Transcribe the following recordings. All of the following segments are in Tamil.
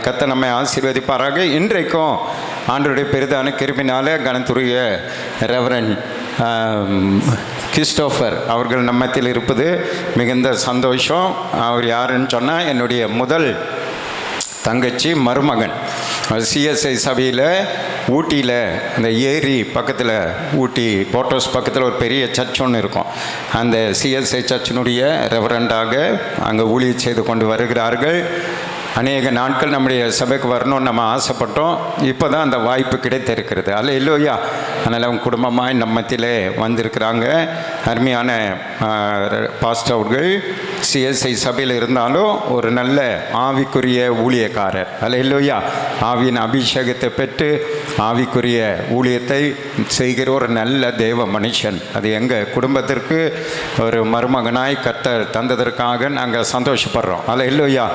கர்த்தர் நம்மை ஆசீர்வதிப்பாராக. இன்றைக்கும் ஆண்டவருடைய பெரிதான கிருபையினால கனத்துரிய ரெவரண்ட் கிறிஸ்டோஃபர் அவர்கள் நம்மத்தில் இருப்பது மிகுந்த சந்தோஷம். அவர் யாருன்னு சொன்னால் என்னுடைய முதல் தங்கச்சி மருமகன். சிஎஸ்ஐ சபையில் ஊட்டியில் அந்த ஏரி பக்கத்தில், ஊட்டி போட்டோஸ் பக்கத்தில் ஒரு பெரிய சர்ச் ஒன்று இருக்கும். அந்த சிஎஸ்ஐ சர்ச்சினுடைய ரெவரண்டாக அங்கே ஊழியம் செய்து கொண்டு வருகிறார்கள். அநேக நாட்கள் நம்முடைய சபைக்கு வரணும்னு நம்ம ஆசைப்பட்டோம். இப்போ தான் அந்த வாய்ப்பு கிடைத்திருக்கிறது. அல்ல இல்லையா? அதனால் அவங்க குடும்பமாக நம்ம மத்தியிலே வந்திருக்கிறாங்க. அருமையான பாஸ்டர் அவர்கள் சிஎஸ்ஐ சபையில் இருந்தாலும் ஒரு நல்ல ஆவிக்குரிய ஊழியக்காரர். அல்ல இல்லையா? ஆவியின் அபிஷேகத்தை பெற்று ஆவிக்குரிய ஊழியத்தை செய்கிற ஒரு நல்ல தேவ மனுஷன். அது எங்கள் குடும்பத்திற்கு ஒரு மருமகனாய் கர்த்தர் தந்ததற்காக நாங்கள் சந்தோஷப்படுறோம். அல்ல இல்லையா?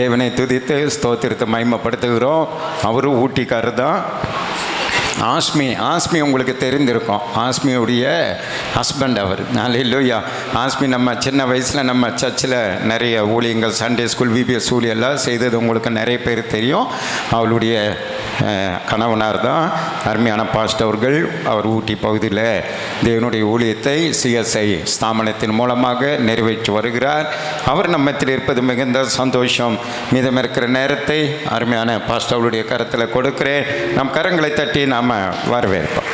தேவனை துதித்து ஸ்தோத்திரத்தை மகிமைப்படுத்துகிறோம். அவரும் ஊட்டிக்காரர் தான். ஆஸ்மி உங்களுக்கு தெரிந்திருக்கும். ஆஸ்மியுடைய ஹஸ்பண்ட் அவர். அல்லேலூயா. ஆஸ்மி நம்ம சின்ன வயசில் நம்ம சர்ச்சில் நிறைய ஊழியங்கள், சண்டே ஸ்கூல், விபிஎஸ் ஊழியெல்லாம் செய்தது உங்களுக்கு நிறைய பேர் தெரியும். அவளுடைய கணவனார் தான் அருமையான பாஸ்டர் அவர்கள். அவர் ஊட்டி பகுதியில் தேவனுடைய ஊழியத்தை சிஎஸ்ஐ ஸ்தாபனத்தின் மூலமாக நிறைவேற்றி வருகிறார். அவர் நம்மத்தில் இருப்பது மிகுந்த சந்தோஷம். மீதம் இருக்கிற நேரத்தை அருமையான பாஸ்டர் அவருடைய கரத்தில் கொடுக்கிறேன். நம் கரங்களை தட்டி நாம் வரவேற்போம்.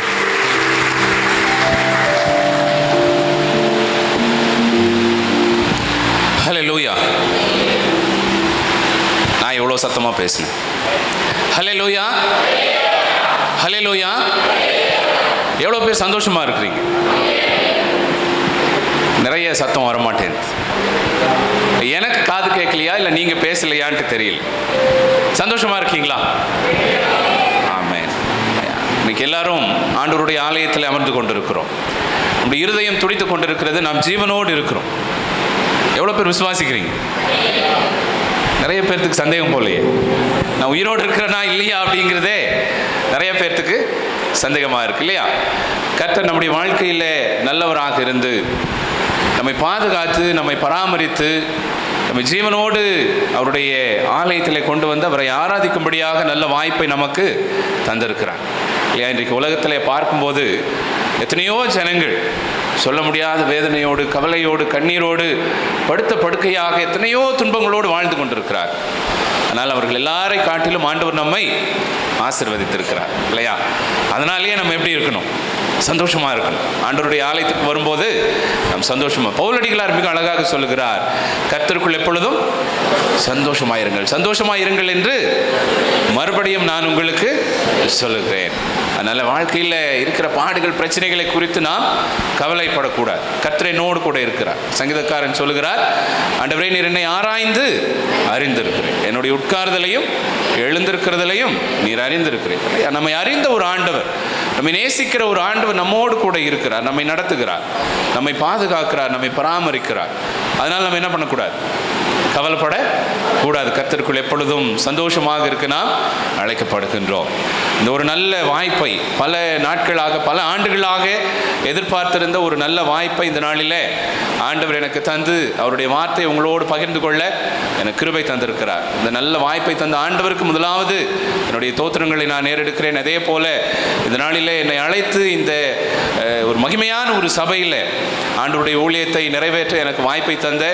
ஹல்லேலூயா. நான் எவ்வளோ சத்தமாக பேசினேன். ஹல்லேலூயா, ஹல்லேலூயா. எவ்வளோ பேர் சந்தோஷமாக இருக்கிறீங்க? நிறைய சத்தம் வரமாட்டேன். எனக்கு காது கேட்கலையா இல்லை நீங்கள் பேசலையான்ட்டு தெரியல. சந்தோஷமாக இருக்கீங்களா? ஆமென். இன்னைக்கு எல்லாரும் ஆண்டவருடைய ஆலயத்தில் அமர்ந்து கொண்டிருக்கிறோம். நம்முடைய இருதயம் துடித்து கொண்டிருக்கிறது. நாம் ஜீவனோடு இருக்கிறோம். எவ்வளோ பேர் விசுவாசிக்கிறீங்க? நிறைய பேர்த்துக்கு சந்தேகம் போலையே, நான் உயிரோடு இருக்கிறேனா இல்லையா அப்படிங்கிறதே நிறைய பேர்த்துக்கு சந்தேகமாக இருக்கு இல்லையா? கர்த்தர் நம்முடைய வாழ்க்கையில் நல்லவராக இருந்து நம்மை பாதுகாத்து நம்மை பராமரித்து நம்ம ஜீவனோடு அவருடைய ஆலயத்தில் கொண்டு வந்து அவரை ஆராதிக்கும்படியாக நல்ல வாய்ப்பை நமக்கு தந்திருக்கிறார் இல்லையா? இன்றைக்கு உலகத்தில் பார்க்கும்போது எத்தனையோ ஜனங்கள் சொல்ல முடியாத வேதனையோடு, கவலையோடு, கண்ணீரோடு, படுத்த படுக்கையாக எத்தனையோ துன்பங்களோடு வாழ்ந்து கொண்டிருக்கிறார். ஆனால் அவர்கள் எல்லாரை காட்டிலும் ஆண்டவர் நம்மை ஆசீர்வதித்திருக்கிறார் இல்லையா? அதனாலேயே நம்ம எப்படி இருக்கணும்? சந்தோஷமாக இருக்கணும். ஆண்டவருடைய ஆலயத்துக்கு வரும்போது நாம் சந்தோஷமாக, பவுலடிகளார் மிக அழகாக சொல்லுகிறார், கர்த்தருக்குள் எப்பொழுதும் சந்தோஷமாயிருங்கள், சந்தோஷமாயிருங்கள் என்று மறுபடியும் நான் உங்களுக்கு சொல்லுகிறேன். அதனால் வாழ்க்கையில் இருக்கிற பாடுகள், பிரச்சனைகளை குறித்து நாம் கவலைப்படக்கூடாது. கர்த்தர் என்னோடு கூட இருக்கிறார். சங்கீதக்காரன் சொல்லுகிறார், ஆண்டவரே நீர் என்னை ஆராய்ந்து அறிந்திருக்கிறேன், என்னுடைய உட்கார்தலையும் எழுந்திருக்கிறதிலையும் நீர் அறிந்திருக்கிறேன். நம்மை அறிந்த ஒரு ஆண்டவர், நம்மை நேசிக்கிற ஒரு ஆண்டவர் நம்மோடு கூட இருக்கிறார். நம்மை நடத்துகிறார், நம்மை பாதுகாக்கிறார், நம்மை பராமரிக்கிறார். அதனால் நம்ம என்ன பண்ணக்கூடாது? கவலைப்படக்கூடாது. கர்த்தருக்குள் எப்பொழுதும் சந்தோஷமாக இருக்க நாம் அழைக்கப்படுகின்றோம். இந்த ஒரு நல்ல வாய்ப்பை பல நாட்களாக, பல ஆண்டுகளாக எதிர்பார்த்திருந்த ஒரு நல்ல வாய்ப்பை இந்த நாளில் ஆண்டவர் எனக்கு தந்து அவருடைய வார்த்தையை உங்களோடு பகிர்ந்து கொள்ள எனக்கு கிருபை தந்திருக்கிறார். இந்த நல்ல வாய்ப்பை தந்த ஆண்டவருக்கு முதலாவது என்னுடைய தோத்திரங்களை நான் நேரெடுக்கிறேன். அதே போல இந்த நாளில் என்னை அழைத்து இந்த ஒரு மகிமையான ஒரு சபையில் ஆண்டவருடைய ஊழியத்தை நிறைவேற்ற எனக்கு வாய்ப்பை தந்த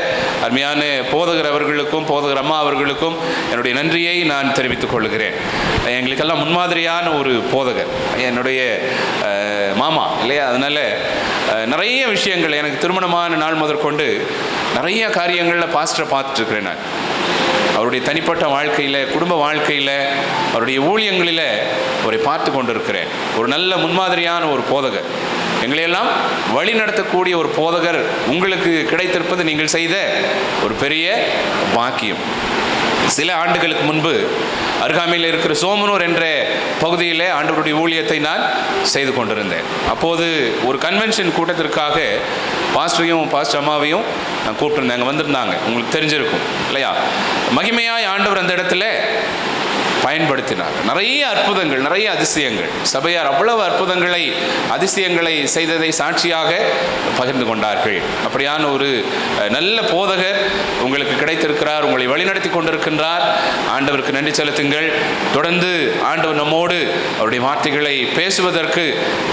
அருமையான போதகர் அவர்களுக்கும், போதகர் அம்மா அவர்களுக்கும் என்னுடைய நன்றியை நான் தெரிவித்துக் கொள்கிறேன். எங்களுக்கெல்லாம் முன்மாதிரியான ஒரு போதகர், என்னுடைய மாமா இல்லையா? அதனால் நிறைய விஷயங்கள், எனக்கு திருமணமான நாள் முதற்கொண்டு நிறைய காரியங்களில் பாஸ்டரை பார்த்துட்ருக்கிறேன். நான் அவருடைய தனிப்பட்ட வாழ்க்கையில், குடும்ப வாழ்க்கையில், அவருடைய ஊழியங்களில் அவரை பார்த்து கொண்டிருக்கிறேன். ஒரு நல்ல முன்மாதிரியான ஒரு போதகர், எங்களையெல்லாம் வழி நடத்தக்கூடிய ஒரு போதகர் உங்களுக்கு கிடைத்திருப்பது நீங்கள் செய்த ஒரு பெரிய பாக்கியம். சில ஆண்டுகளுக்கு முன்பு அருகாமையில் இருக்கிற சோமனூர் என்ற பகுதியில் ஆண்டவருடைய ஊழியத்தை நான் செய்து கொண்டிருந்தேன். அப்போது ஒரு கன்வென்ஷன் கூட்டத்திற்காக பாஸ்டரையும் பாஸ்டர் அம்மாவையும் நான் கூப்பிட்டுருந்தேன். அங்கே வந்திருந்தாங்க, உங்களுக்கு தெரிஞ்சிருக்கும் இல்லையா? மகிமையாய் ஆண்டவர் அந்த இடத்துல பயன்படுத்தினார். நிறைய அற்புதங்கள், நிறைய அதிசயங்கள். சபையார் அவ்வளவு அற்புதங்களை, அதிசயங்களை செய்ததை சாட்சியாக பகிர்ந்து கொண்டார்கள். அப்படியான ஒரு நல்ல போதகர் உங்களுக்கு கிடைத்திருக்கிறார், உங்களை வழிநடத்தி கொண்டிருக்கின்றார். ஆண்டவருக்கு நன்றி செலுத்துங்கள். தொடர்ந்து ஆண்டவர் நம்மோடு அவருடைய வார்த்தைகளை பேசுவதற்கு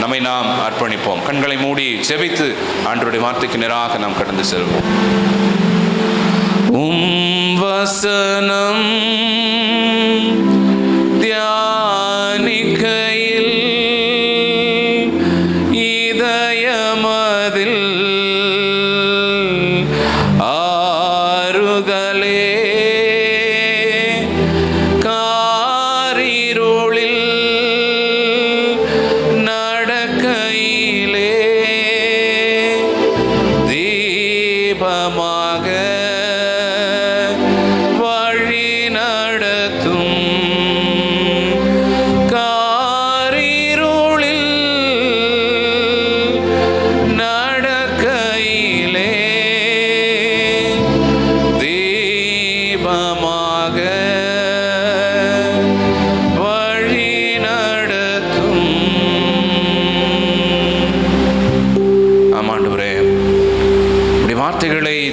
நம்மை நாம் அர்ப்பணிப்போம். கண்களை மூடி ஜெபித்து ஆண்டவருடைய வார்த்தைக்கு நேராக நாம் கடந்து செல்வோம். வசனம் தியானிக்கையில் இதயமதில் ஆறுதலே, காரிருளில் நடக்கையிலே தீபமாக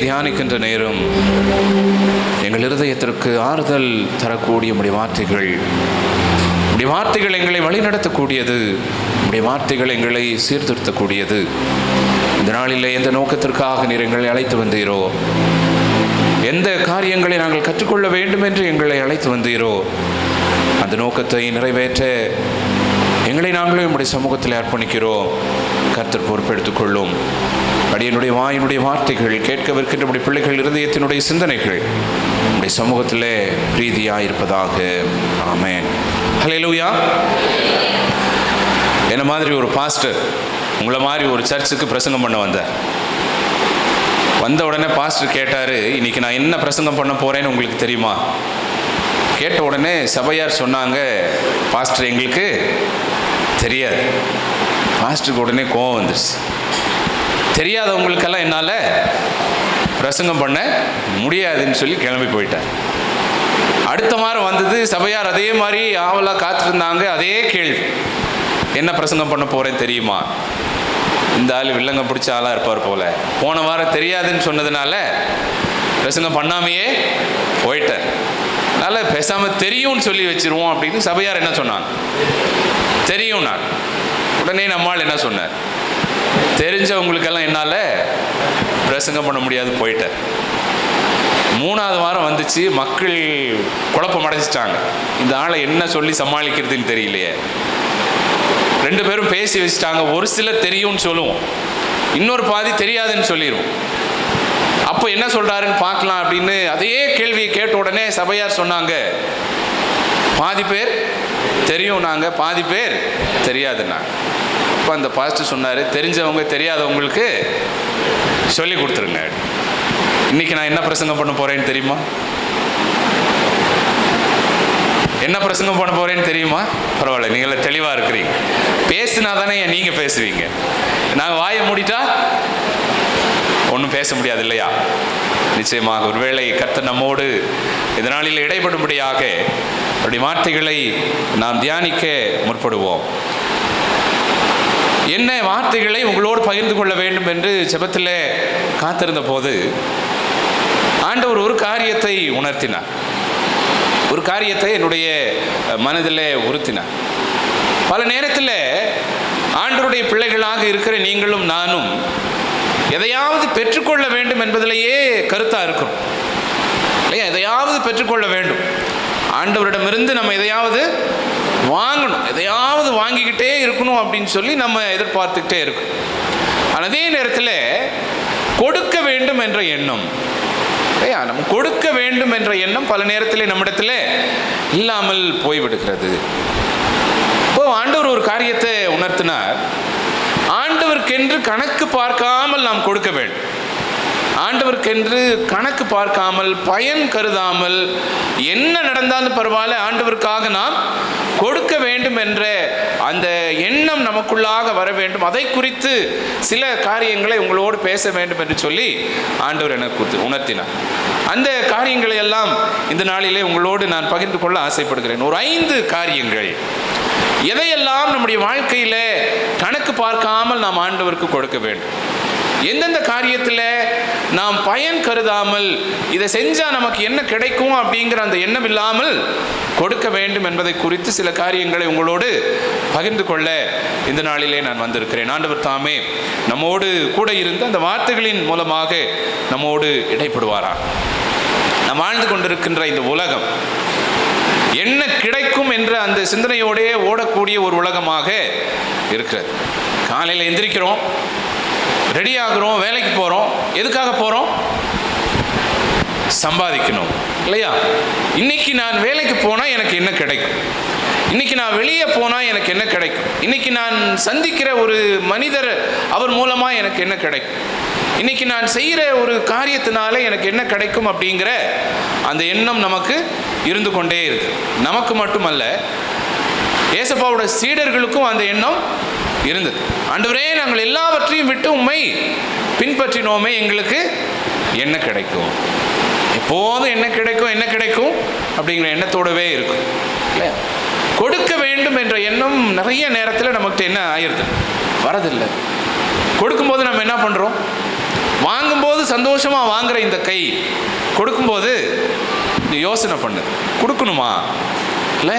தியானிக்கின்ற நேரம் எங்கள் இருதயத்திற்கு ஆறுதல் தரக்கூடிய உம்முடைய வார்த்தைகள், உம்முடைய வார்த்தைகள் எங்களை வழிநடத்தக்கூடியது, உம்முடைய வார்த்தைகள் எங்களை சீர்திருத்தக்கூடியது. இந்த நாளிலே எந்த நோக்கத்திற்காக நீர் எங்களை அழைத்து வந்தீரோ, எந்த காரியங்களை நாங்கள் கற்றுக்கொள்ள வேண்டும் என்று எங்களை அழைத்து வந்தீரோ, அந்த நோக்கத்தை நிறைவேற்ற எங்களை நாங்களே உம்முடைய சமூகத்தில் அர்ப்பணிக்கிறோம். கர்த்தர் பொறுப்பெடுத்துக் கொள்ளும். அடியனுடைய வாயினுடைய வார்த்தைகள், கேட்கவிருக்கின்ற நம்முடைய பிள்ளைகள் இருதயத்தினுடைய சிந்தனைகள் நம்முடைய சமூகத்திலே பிரீதியாயிருப்பதாக. ஆமென். ஹல்லேலூயா. என்ன மாதிரி ஒரு பாஸ்டர் உங்களை மாதிரி ஒரு சர்ச்சுக்கு பிரசங்கம் பண்ண வந்த உடனே பாஸ்டர் கேட்டார், இன்னைக்கு நான் என்ன பிரசங்கம் பண்ண போகிறேன்னு உங்களுக்கு தெரியுமா? கேட்ட உடனே சபையார் சொன்னாங்க, பாஸ்டர் எங்களுக்கு தெரியாது. பாஸ்டருக்கு உடனே கோவம் வந்துருச்சு. தெரியாதவங்களுக்கெல்லாம் என்னால் பிரசங்கம் பண்ண முடியாதுன்னு சொல்லி கிளம்பி போயிட்டார். அடுத்த வாரம் வந்தது, சபையார் அதே மாதிரி ஆவலாக காத்திருந்தாங்க. அதே கேள்வி, என்ன பிரசங்கம் பண்ண போகிறேன்னு தெரியுமா? இந்த ஆள் வில்லங்க பிடிச்ச ஆளாக இருப்பார் போல. போன வாரம் தெரியாதுன்னு சொன்னதுனால பிரசங்கம் பண்ணாமையே போயிட்டார். அதனால் பேசாமல் தெரியும்னு சொல்லி வச்சிருவோம் அப்படின்னு சபையார் என்ன சொன்னாங்க? தெரியும். நான் உடனே நம்மால் என்ன சொன்னார்? தெரிஞ்சவங்களுக்கெல்லாம் என்னால் பிரசங்கம் பண்ண முடியாது, போயிட்டார். 3வது வாரம் வந்துச்சு, மக்கள் குழப்பம் அடைச்சிட்டாங்க. இந்த ஆளை என்ன சொல்லி சமாளிக்கிறதுன்னு தெரியலையே. 2 பேரும் பேசி வச்சுட்டாங்க. ஒரு சிலர் தெரியும்னு சொல்லுவோம், இன்னொரு பாதி தெரியாதுன்னு சொல்லிடுவோம். அப்போ என்ன சொல்கிறாருன்னு பார்க்கலாம் அப்படின்னு அதே கேள்வியை கேட்ட உடனே சபையார் சொன்னாங்க, பாதி பேர் தெரியும் நாங்கள், பாதி பேர் தெரியாதுன்னாங்க. அப்போ அந்த பாஸ்டர் சொன்னார், தெரிஞ்சவங்க தெரியாதவங்களுக்கு சொல்லி கொடுத்துருங்க. இன்னைக்கு நான் என்ன பிரசங்கம் பண்ண போகிறேன்னு தெரியுமா? என்ன பிரசங்கம் பண்ண போகிறேன்னு தெரியுமா? பரவாயில்ல, நீங்கள தெளிவாக இருக்கிறீங்க. பேசுனா தானே நீங்கள் பேசுவீங்க. நாங்கள் வாயை மூடிட்டா ஒன்றும் பேச முடியாது இல்லையா? நிச்சயமாக ஒருவேளை கர்த்தர் நம்மோடு இதனாலில் இடைப்படும்படியாக அப்படி வார்த்தைகளை நாம் தியானிக்க முற்படுவோம். என்ன வார்த்தைகளை உங்களோடு பகிர்ந்து கொள்ள வேண்டும் என்று ஜெபத்தில் காத்திருந்த போது ஆண்டவர் ஒரு காரியத்தை உணர்த்தினார், ஒரு காரியத்தை என்னுடைய மனதில் உறுத்தினார். பல நேரத்தில் ஆண்டவருடைய பிள்ளைகளாக இருக்கிற நீங்களும் நானும் எதையாவது பெற்றுக்கொள்ள வேண்டும் என்பதிலேயே கருத்தாக இருக்கிறோம் இல்லையா? எதையாவது பெற்றுக்கொள்ள வேண்டும், ஆண்டவரிடமிருந்து நம்ம எதையாவது வாங்கணும், எதையாவது வாங்கிக்கிட்டே இருக்கணும் அப்படின்னு சொல்லி நம்ம எதிர்பார்த்துக்கிட்டே இருக்கோம். ஆனால் அதே நேரத்தில் கொடுக்க வேண்டும் என்ற எண்ணம் இல்லையா? நம்ம கொடுக்க வேண்டும் என்ற எண்ணம் பல நேரத்தில் நம்மிடத்தில் இல்லாமல் போய்விடுகிறது. இப்போ ஆண்டவர் ஒரு காரியத்தை உணர்த்தினார், ஆண்டவருக்கென்று கணக்கு பார்க்காமல் நாம் கொடுக்க வேண்டும். ஆண்டவருக்கென்று கணக்கு பார்க்காமல், பயன் கருதாமல், என்ன நடந்தாலும் பரவாயில்ல, ஆண்டவருக்காக நாம் கொடுக்க வேண்டும் என்ற அந்த எண்ணம் நமக்குள்ளாக வர வேண்டும். அதை குறித்து சில காரியங்களை உங்களோடு பேச வேண்டும் என்று சொல்லி ஆண்டவர் எனக்கு உணர்த்தினார். அந்த காரியங்களை எல்லாம் இந்த நாளிலே உங்களோடு நான் பகிர்ந்து கொள்ள ஆசைப்படுகிறேன். ஒரு 5 காரியங்கள், எதையெல்லாம் நம்முடைய வாழ்க்கையில் கணக்கு பார்க்காமல் நாம் ஆண்டவருக்கு கொடுக்க வேண்டும், எந்தெந்த காரியத்தில் நாம் பயன் கருதாமல் இதை செஞ்சால் நமக்கு என்ன கிடைக்கும் அப்படிங்கிற அந்த எண்ணம் இல்லாமல் கொடுக்க வேண்டும் என்பதை குறித்து சில காரியங்களை உங்களோடு பகிர்ந்து கொள்ள இந்த நாளிலே நான் வந்திருக்கிறேன். ஆண்டவர் தாமே நம்மோடு கூட இருந்து அந்த வார்த்தைகளின் மூலமாக நம்மோடு இடைப்படுவாராம். நாம் வாழ்ந்து கொண்டிருக்கின்ற இந்த உலகம் என்ன கிடைக்கும் என்ற அந்த சிந்தனையோடே ஓடக்கூடிய ஒரு உலகமாக இருக்கிறது. காலையில் எந்திரிக்கிறோம், ரெடி ஆகிறோம், வேலைக்கு போகிறோம். எதுக்காக போகிறோம்? சம்பாதிக்கணும் இல்லையா? இன்னைக்கு நான் வேலைக்கு போனால் எனக்கு என்ன கிடைக்கும், இன்னைக்கு நான் வெளியே போனால் எனக்கு என்ன கிடைக்கும், இன்னைக்கு நான் சந்திக்கிற ஒரு மனிதர் அவர் மூலமாக எனக்கு என்ன கிடைக்கும், இன்னைக்கு நான் செய்கிற ஒரு காரியத்தினால எனக்கு என்ன கிடைக்கும் அப்படிங்கிற அந்த எண்ணம் நமக்கு இருந்து கொண்டே இருக்கு. நமக்கு மட்டுமல்ல, ஏசப்பாவோட சீடர்களுக்கும் அந்த எண்ணம் இருந்தது. ஆண்டவரே, நாங்கள் எல்லாவற்றையும் விட்டு உம்மை பின்பற்றினோமே, எங்களுக்கு என்ன கிடைக்கும், எப்போதும் என்ன கிடைக்கும் என்ன கிடைக்கும் அப்படிங்கிற எண்ணத்தோடவே இருக்கும் இல்லையா? கொடுக்க வேண்டும் என்ற எண்ணம் நிறைய நேரத்தில் நமக்கு என்ன ஆயிடுது, வரதில்லை. கொடுக்கும்போது நம்ம என்ன பண்ணுறோம்? வாங்கும்போது சந்தோஷமாக வாங்குற இந்த கை கொடுக்கும்போது யோசனை பண்ணு, கொடுக்கணுமா இல்லை,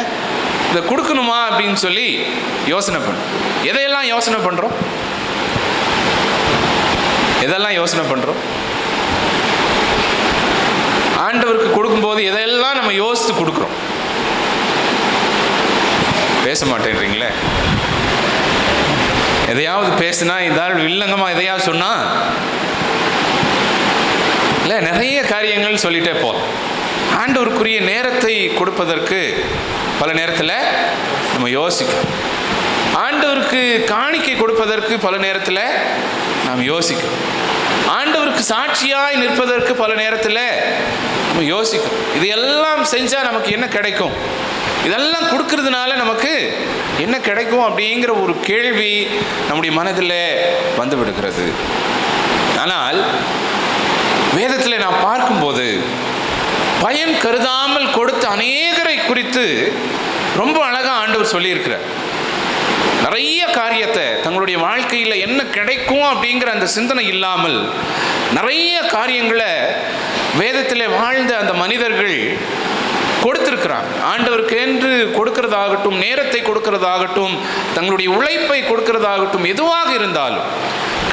இதை கொடுக்கணுமா அப்படின்னு சொல்லி யோசனை பண்ணு. எதையெல்லாம் யோசனை பண்ணுறோம்? எதெல்லாம் யோசனை பண்ணுறோம்? ஆண்டவருக்கு கொடுக்கும்போது எதையெல்லாம் நம்ம யோசித்து கொடுக்குறோம்? பேச மாட்டேன்றீங்களே. எதையாவது பேசுனா, இதால் வில்லங்கமாக எதையாவது சொன்னால் இல்லை, நிறைய காரியங்கள் சொல்லிட்டே போகலாம். ஆண்டவருக்குரிய நேரத்தை கொடுப்பதற்கு பல நேரத்தில் நம்ம யோசிக்கிறோம். ஆண்டவருக்கு காணிக்கை கொடுப்பதற்கு பல நேரத்தில் நாம் யோசிக்கிறோம். ஆண்டவருக்கு சாட்சியாய் நிற்பதற்கு பல நேரத்தில் நம்ம யோசிக்கிறோம். இதையெல்லாம் செஞ்சால் நமக்கு என்ன கிடைக்கும், இதெல்லாம் கொடுக்கறதுனால நமக்கு என்ன கிடைக்கும் அப்படிங்கிற ஒரு கேள்வி நம்முடைய மனதில் வந்து விடுகிறது. ஆனால் வேதத்தில் நாம் பார்க்கும்போது பயன் கருதாமல் கொடுத்த அநேகரை குறித்து ரொம்ப அழகாக ஆண்டவர் சொல்லியிருக்கிறார். நிறைய காரியத்தை தங்களுடைய வாழ்க்கையில் என்ன கிடைக்கும் அப்படிங்கிற அந்த சிந்தனை இல்லாமல் நிறைய காரியங்களை வேதத்தில் வாழ்ந்த அந்த மனிதர்கள் கொடுத்திருக்கிறாங்க. ஆண்டவருக்கு என்று கொடுக்கிறதாகட்டும், நேரத்தை கொடுக்கிறதாகட்டும், தங்களுடைய உழைப்பை கொடுக்கிறதாகட்டும், எதுவாக இருந்தாலும்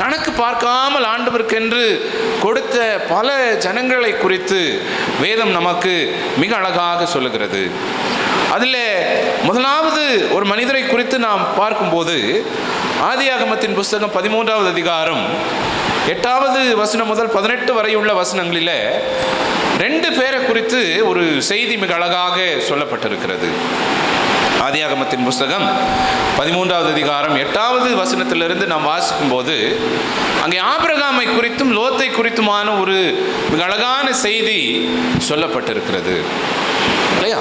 கணக்கு பார்க்காமல் ஆண்டவருக்கென்று கொடுத்த பல ஜனங்களை குறித்து வேதம் நமக்கு மிக அழகாக சொல்லுகிறது. அதில் முதலாவது ஒரு மனிதரை குறித்து நாம் பார்க்கும்போது ஆதியாகமத்தின் புஸ்தகம் 13வது அதிகாரம் 8வது வசனம் முதல் 18 வரையுள்ள வசனங்களில் 2 பேரை குறித்து ஒரு செய்தி மிக அழகாக சொல்லப்பட்டிருக்கிறது. ஆதியாகமத்தின் புஸ்தகம் 13வது அதிகாரம் 8வது வசனத்திலிருந்து நாம் வாசிக்கும் போது அங்கே ஆபிரகாமை குறித்தும் லோத்தை குறித்துமான ஒரு மிக அழகான செய்தி சொல்லப்பட்டிருக்கிறது இல்லையா?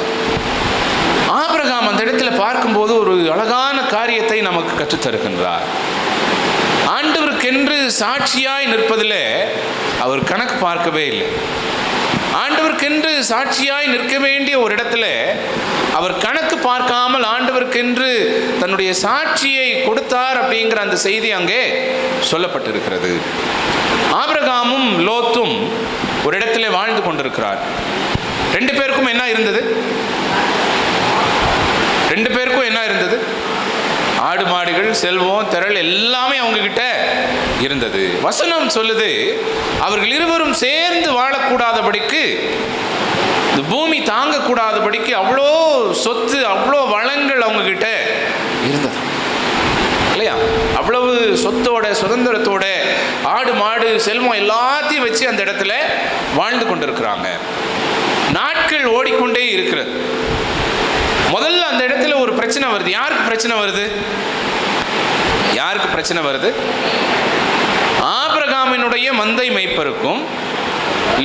ஆபிரகாம் அந்த இடத்துல பார்க்கும்போது ஒரு அழகான காரியத்தை நமக்கு கற்றுத்தருகின்றார். ஆண்டவருக்கென்று சாட்சியாய் நிற்பதில் அவர் கணக்கு பார்க்கவே இல்லை. ஆண்டவருக்கென்று சாட்சியாய் நிற்க வேண்டிய ஒரு இடத்துல அவர் கணக்கு பார்க்காமல் ஆண்டவருக்கென்று தன்னுடைய சாட்சியை கொடுத்தார் அப்படிங்கிற அந்த செய்தி அங்கே சொல்லப்பட்டிருக்கிறது. ஆபிரகாமும் லோத்தும் ஒரு இடத்துல வாழ்ந்து கொண்டிருக்கிறார். 2 பேருக்கும் என்ன இருந்தது? 2 பேருக்கும் என்ன இருந்தது? ஆடு மாடுகள், செல்வம், திரள் எல்லாமே அவங்க கிட்ட இருந்தது. வசனம் சொல்லுது, அவர்கள் இருவரும் சேர்ந்து வாழக்கூடாதபடிக்கு, இந்த பூமி தாங்கக்கூடாதபடிக்கு அவ்வளோ சொத்து, அவ்வளோ வளங்கள் அவங்க கிட்ட இருந்தது இல்லையா? அவ்வளவு சொத்தோட, சுதந்திரத்தோட, ஆடு மாடு செல்வம் எல்லாத்தையும் வச்சு அந்த இடத்துல வாழ்ந்து கொண்டிருக்கிறாங்க. நாட்கள் ஓடிக்கொண்டே இருக்கிறது. முதல்ல அந்த இடத்துல ஒரு பிரச்சனை வருது. யாருக்கு பிரச்சனை வருது? யாருக்கு பிரச்சனை வருது? ஆபிரகாமினுடைய ஆபிரகாமுடைய மந்தை மேய்ப்பருக்கும்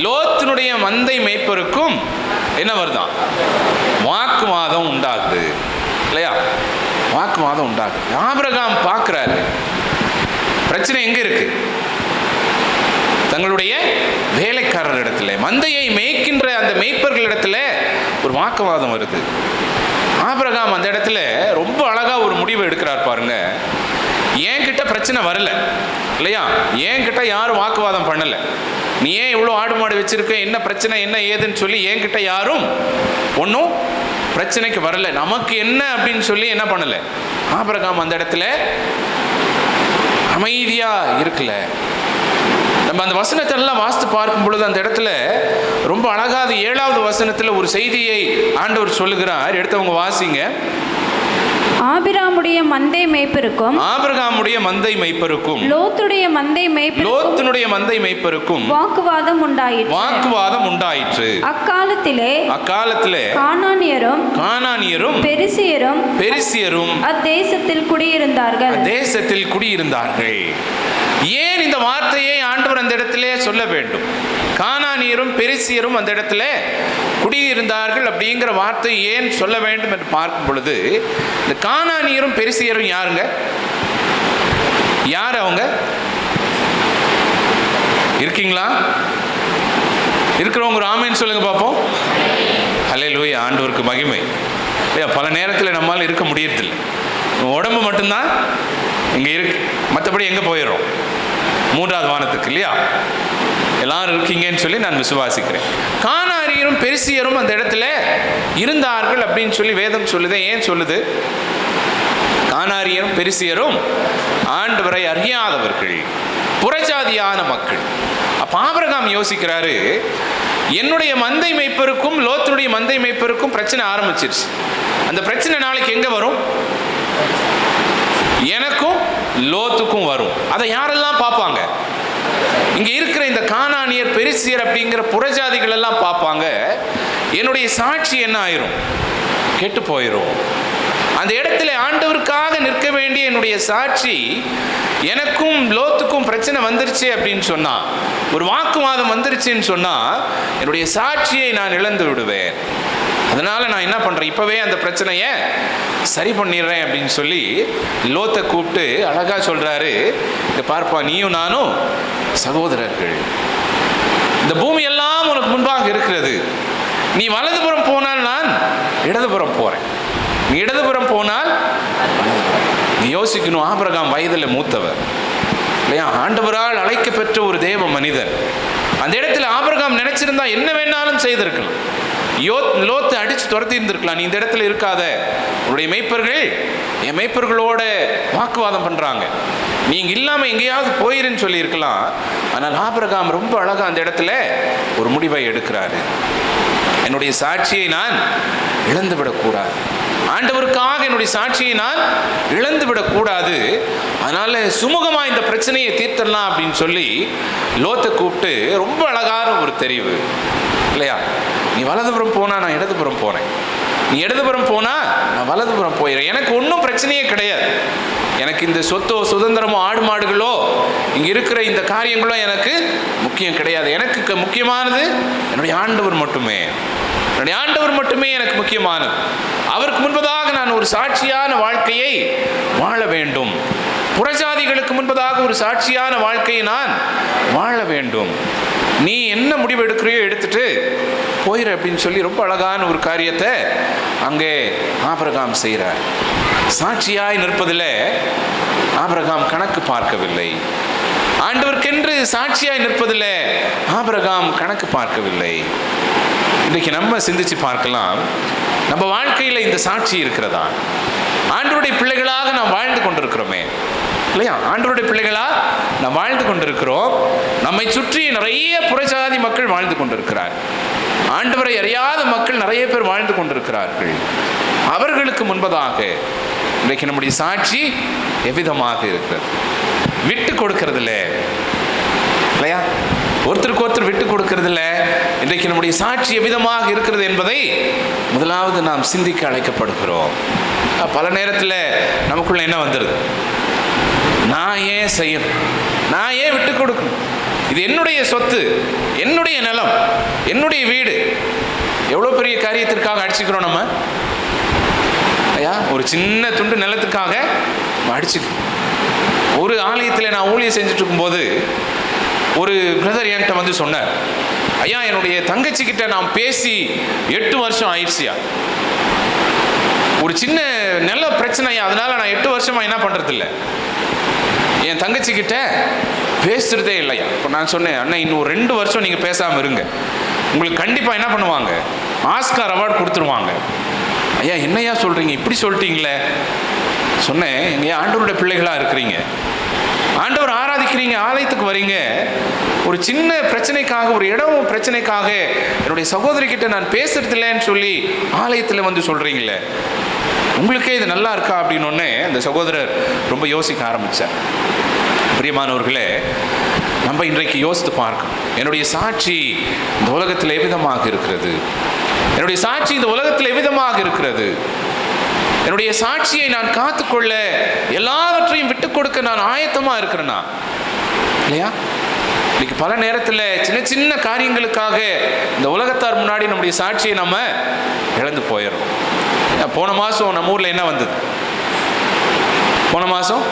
லோத்தினுடைய மந்தை மேய்ப்பருக்கும் என்ன வருதான்? வாக்குவாதம் உண்டாகுது இல்லையா? வாக்குவாதம் உண்டாகுது. ஆபிரகாம் பார்க்கிறாரு, பிரச்சனை எங்க இருக்கு? தங்களுடைய வேலைக்காரர் இடத்துல, மந்தையை மேய்க்கின்ற அந்த மேய்ப்பர்களிடத்துல ஒரு வாக்குவாதம் வருது. ஆபிரகாம் அந்த இடத்துல ரொம்ப அழகா ஒரு முடிவு எடுக்கிறார் பாருங்க. என்கிட்ட பிரச்சனை வரல இல்லையா, என்கிட்ட யாரும் வாக்குவாதம் பண்ணல, நீ ஏன் இவ்வளோ ஆடு மாடு வச்சிருக்க, என்ன பிரச்சனை என்ன ஏதுன்னு சொல்லி என்கிட்ட யாரும் ஒன்றும் பிரச்சனைக்கு வரல, நமக்கு என்ன அப்படின்னு சொல்லி என்ன பண்ணல ஆபிரகாம் அந்த இடத்துல அமைதியா இருக்கல. நம்ம அந்த வசனத்தை எல்லாம் வாசித்து பார்க்கும் பொழுது அந்த இடத்துல ரொம்ப அழகா அது 7வது வசனத்துல ஒரு செய்தியை ஆண்டவர் சொல்லுகிறார். எடுத்தவங்க வாசிங்க. ஆபிரகாமுடைய மந்தை மேய்ப்பருக்கும் லோத்துடைய மந்தை மேய்ப்பருக்கும் வாக்குவாதம் உண்டாயிற்று. அக்காலத்திலே கானானியரும் பெரிசியரும் அத்தேசத்தில் குடியிருந்தார்கள். ஏன் இந்த வார்த்தையை ஆண்டவர் அந்த இடத்திலே சொல்ல வேண்டும்? கானானியரும் பெரிசியரும் அந்த இடத்துல குடியிருந்தார்கள் அப்படிங்கிற வார்த்தை ஏன் சொல்ல வேண்டும் என்று பார்க்கும் பொழுது, இந்த கானானியரும் பெரிசியரும் யாருங்க? யார் அவங்க? இருக்கீங்களா? இருக்கிறவங்க ஆமென் சொல்லுங்க பார்ப்போம். ஹல்லேலூயா, ஆண்டவருக்கு மகிமை. பல நேரத்தில் நம்மால் இருக்க முடியறதில்லை, உடம்பு மட்டும்தான் இங்கே இருக்கு, மற்றபடி எங்கே போயிடுறோம்? 3வது வானத்துக்கு இல்லையா? எல்லாரும் இருக்கீங்கன்னு சொல்லி நான் விசுவாசிக்கிறேன். கானானியரும் பெரிசியரும் அந்த இடத்துல இருந்தார்கள் அப்படின்னு சொல்லி வேதம் சொல்லுது. ஏன் சொல்லுது? கானானியரும் பெரிசியரும் ஆண்டவரை அறியாதவர்கள், புறஜாதியான மக்கள். அப்ப ஆபிரகாம் யோசிக்கிறாரு, என்னுடைய மந்தை மேய்ப்பருக்கும் லோத்துடைய மந்தை மேய்ப்பருக்கும் பிரச்சனை ஆரம்பிச்சிருச்சு. அந்த பிரச்சனை நாளைக்கு எங்க வரும்? எனக்கும் லோத்துக்கும் வரும். அதை யாரெல்லாம் பார்ப்பாங்க? இங்க இருக்கிற இந்த கானானியர் பெரிசியர் அப்படிங்கிற புறஜாதிகள் எல்லாம் பார்ப்பாங்க. என்னுடைய சாட்சி என்ன ஆயிரும்? கெட்டு போயிரும். அந்த இடத்துல ஆண்டவருக்காக நிற்க வேண்டிய என்னுடைய சாட்சி, எனக்கும் லோத்துக்கும் பிரச்சனை வந்துருச்சு அப்படின்னு சொன்னா, ஒரு வாக்குவாதம் வந்துருச்சுன்னு சொன்னா, என்னுடைய சாட்சியை நான் இழந்து விடுவேன். அதனால நான் என்ன பண்றேன், இப்பவே அந்த பிரச்சனையை சரி பண்ணிடுறேன் அப்படின்னு சொல்லி லோத்தை கூப்பிட்டு அழகா சொல்றாரு, இங்க பார்ப்பா, நீயும் நானும் சகோதரர்கள், இந்த பூமி எல்லாம் உனக்கு முன்பாக இருக்கிறது, நீ வலதுபுறம் போனால் நான் இடதுபுறம் போறேன், நீ இடதுபுறம் போனால். நீ யோசிக்கணும், ஆபிரகாம் வயதில் மூத்தவர் இல்லையா, ஆண்டவரால் அழைக்க பெற்ற ஒரு தேவ மனிதர். அந்த இடத்துல ஆபிரகாம் நினைச்சிருந்தா என்ன வேணாலும் செய்திருக்கலாம். லோத்து அடிச்சு துரத்தி இருந்திருக்கலாம், நீ இந்த இடத்துல இருக்காத, உன்னுடைய மெய்ப்பர்கள் என் மெய்ப்பர்களோட வாக்குவாதம் பண்றாங்க, நீங்க இல்லாம எங்கேயாவது போயிருன்னு சொல்லி இருக்கலாம். ஆனால் ஆபிரகாம் ரொம்ப அழகா அந்த இடத்துல ஒரு முடிவை எடுக்கிறாரு. என்னுடைய சாட்சியை நான் இழந்து விடக்கூடாது, ஆண்டவருக்காக என்னுடைய சாட்சியை நான் இழந்து விடக்கூடாது, அதனால சுமூகமா இந்த பிரச்சனையை தீர்த்தரலாம் அப்படின்னு சொல்லி லோத்தை கூப்பிட்டு ரொம்ப அழகான ஒரு தெரிவு இல்லையா, நீ வலதுபுறம் போனா நான் இடதுபுறம் போறேன், நீ இடதுபுறம் போனா நான் வலதுபுறம் போயிடுறேன், எனக்கு ஒன்றும் பிரச்சனையே கிடையாது, எனக்கு இந்த சொத்தோ சுதந்திரமோ ஆடு மாடுகளோ இங்க இருக்கிற இந்த காரியங்களோ எனக்கு முக்கியம் கிடையாது, எனக்கு முக்கியமானது என்னுடைய ஆண்டவர் மட்டுமே, என்னுடைய ஆண்டவர் மட்டுமே எனக்கு முக்கியமானது. அவருக்கு முன்பதாக நான் ஒரு சாட்சியான வாழ்க்கையை வாழ வேண்டும், புறஜாதிகளுக்கு முன்பதாக ஒரு சாட்சியான வாழ்க்கையை நான் வாழ வேண்டும், நீ என்ன முடிவு எடுக்கிறியோ எடுத்துட்டு போயிரு அப்படின்னு சொல்லி ரொம்ப அழகான ஒரு காரியத்தை அங்கே ஆபிரகாம் செய்கிறார். சாட்சியாய் நிற்பதில் ஆபிரகாம் கணக்கு பார்க்கவில்லை, ஆண்டவருக்கென்று சாட்சியாய் நிற்பதில் ஆபிரகாம் கணக்கு பார்க்கவில்லை. இன்றைக்கு நம்ம சிந்திச்சு பார்க்கலாம், நம்ம வாழ்க்கையில் இந்த சாட்சி இருக்கிறதா? ஆண்டவருடைய பிள்ளைகளாக நாம் வாழ்ந்து கொண்டிருக்கிறோமே இல்லையா, ஆண்டவருடைய பிள்ளைகளா நாம் வாழ்ந்து கொண்டிருக்கிறோம், நம்மை சுற்றி நிறைய புறஜாதி மக்கள் வாழ்ந்து கொண்டிருக்கிறார், ஆண்டவரை அறியாத மக்கள் நிறைய பேர் வாழ்ந்து கொண்டிருக்கிறார்கள். அவர்களுக்கு முன்பதாக இன்றைக்கு நம்முடைய சாட்சி எவ்விதமாக இருக்கிறது? விட்டு கொடுக்கறதில்ல இல்லையா, ஒருத்தருக்கு ஒருத்தர் விட்டு கொடுக்கறதில்ல. இன்றைக்கு நம்முடைய சாட்சி எவ்விதமாக இருக்கிறது என்பதை முதலாவது நாம் சிந்திக்க அழைக்கப்படுகிறோம். பல நேரத்தில் நமக்குள்ள என்ன வந்துடுது, நான் ஏன் செய்யணும், நான் ஏன் விட்டு கொடுக்கணும், இது என்னுடைய சொத்து, என்னுடைய நிலம், என்னுடைய வீடு. எவ்வளோ பெரிய காரியத்திற்காக அடிச்சுக்கிறோம் நம்ம ஐயா. ஒரு சின்ன துண்டு நிலத்துக்காக அடிச்சுக்கிறோம். ஒரு ஆலயத்தில் நான் ஊழியம் செஞ்சுட்டு இருக்கும்போது ஒரு பிரதர் என்கிட்ட வந்து சொன்னார், ஐயா என்னுடைய தங்கச்சிக்கிட்ட நான் பேசி 8 வருஷம் ஆயிடுச்சியா. ஒரு சின்ன நல்ல பிரச்சனையா, அதனால நான் 8 வருஷமா என்ன பண்றது இல்லை, என் தங்கச்சிக்கிட்ட பேசுறதே இல்லையா. இப்போ நான் சொன்னேன், அண்ணா இன்னும் 2 வருஷம் நீங்கள் பேசாமல் இருங்க, உங்களுக்கு கண்டிப்பாக என்ன பண்ணுவாங்க, ஆஸ்கார் அவார்டு கொடுத்துருவாங்க. ஐயா என்னையா சொல்கிறீங்க, இப்படி சொல்லிட்டீங்களே. சொன்னேன், நீங்கள் ஆண்டவருடைய பிள்ளைகளாக இருக்கிறீங்க, ஆண்டவர் ஆராதிக்கிறீங்க, ஆலயத்துக்கு வரீங்க, ஒரு சின்ன பிரச்சனைக்காக, ஒரு இடம் பிரச்சனைக்காக என்னுடைய சகோதரிக்கிட்ட நான் பேசுறது இல்லைன்னு சொல்லி ஆலயத்தில் வந்து சொல்கிறீங்களே, உங்களுக்கே இது நல்லா இருக்கா அப்படின்னு ஒன்னே அந்த சகோதரர் ரொம்ப யோசிக்க ஆரம்பித்தார். பிரியமானவர்களே, நம்ம இன்றைக்கு யோசித்து பார்க்கணும், என்னுடைய சாட்சி இந்த உலகத்தில் எவ்விதமாக இருக்கிறது, என்னுடைய சாட்சி இந்த உலகத்தில் எவ்விதமாக இருக்கிறது, என்னுடைய சாட்சியை நான் காத்துக்கொள்ள எல்லாவற்றையும் விட்டு கொடுக்க நான் ஆயத்தமா இருக்கிறேனா இல்லையா. இன்னைக்கு பல நேரத்தில் சின்ன சின்ன காரியங்களுக்காக இந்த உலகத்தார் முன்னாடி நம்முடைய சாட்சியை நம்ம இழந்து போயிடுறோம். போன மாதம் நம்ம ஊரில் என்ன வந்தது, போன மாதம்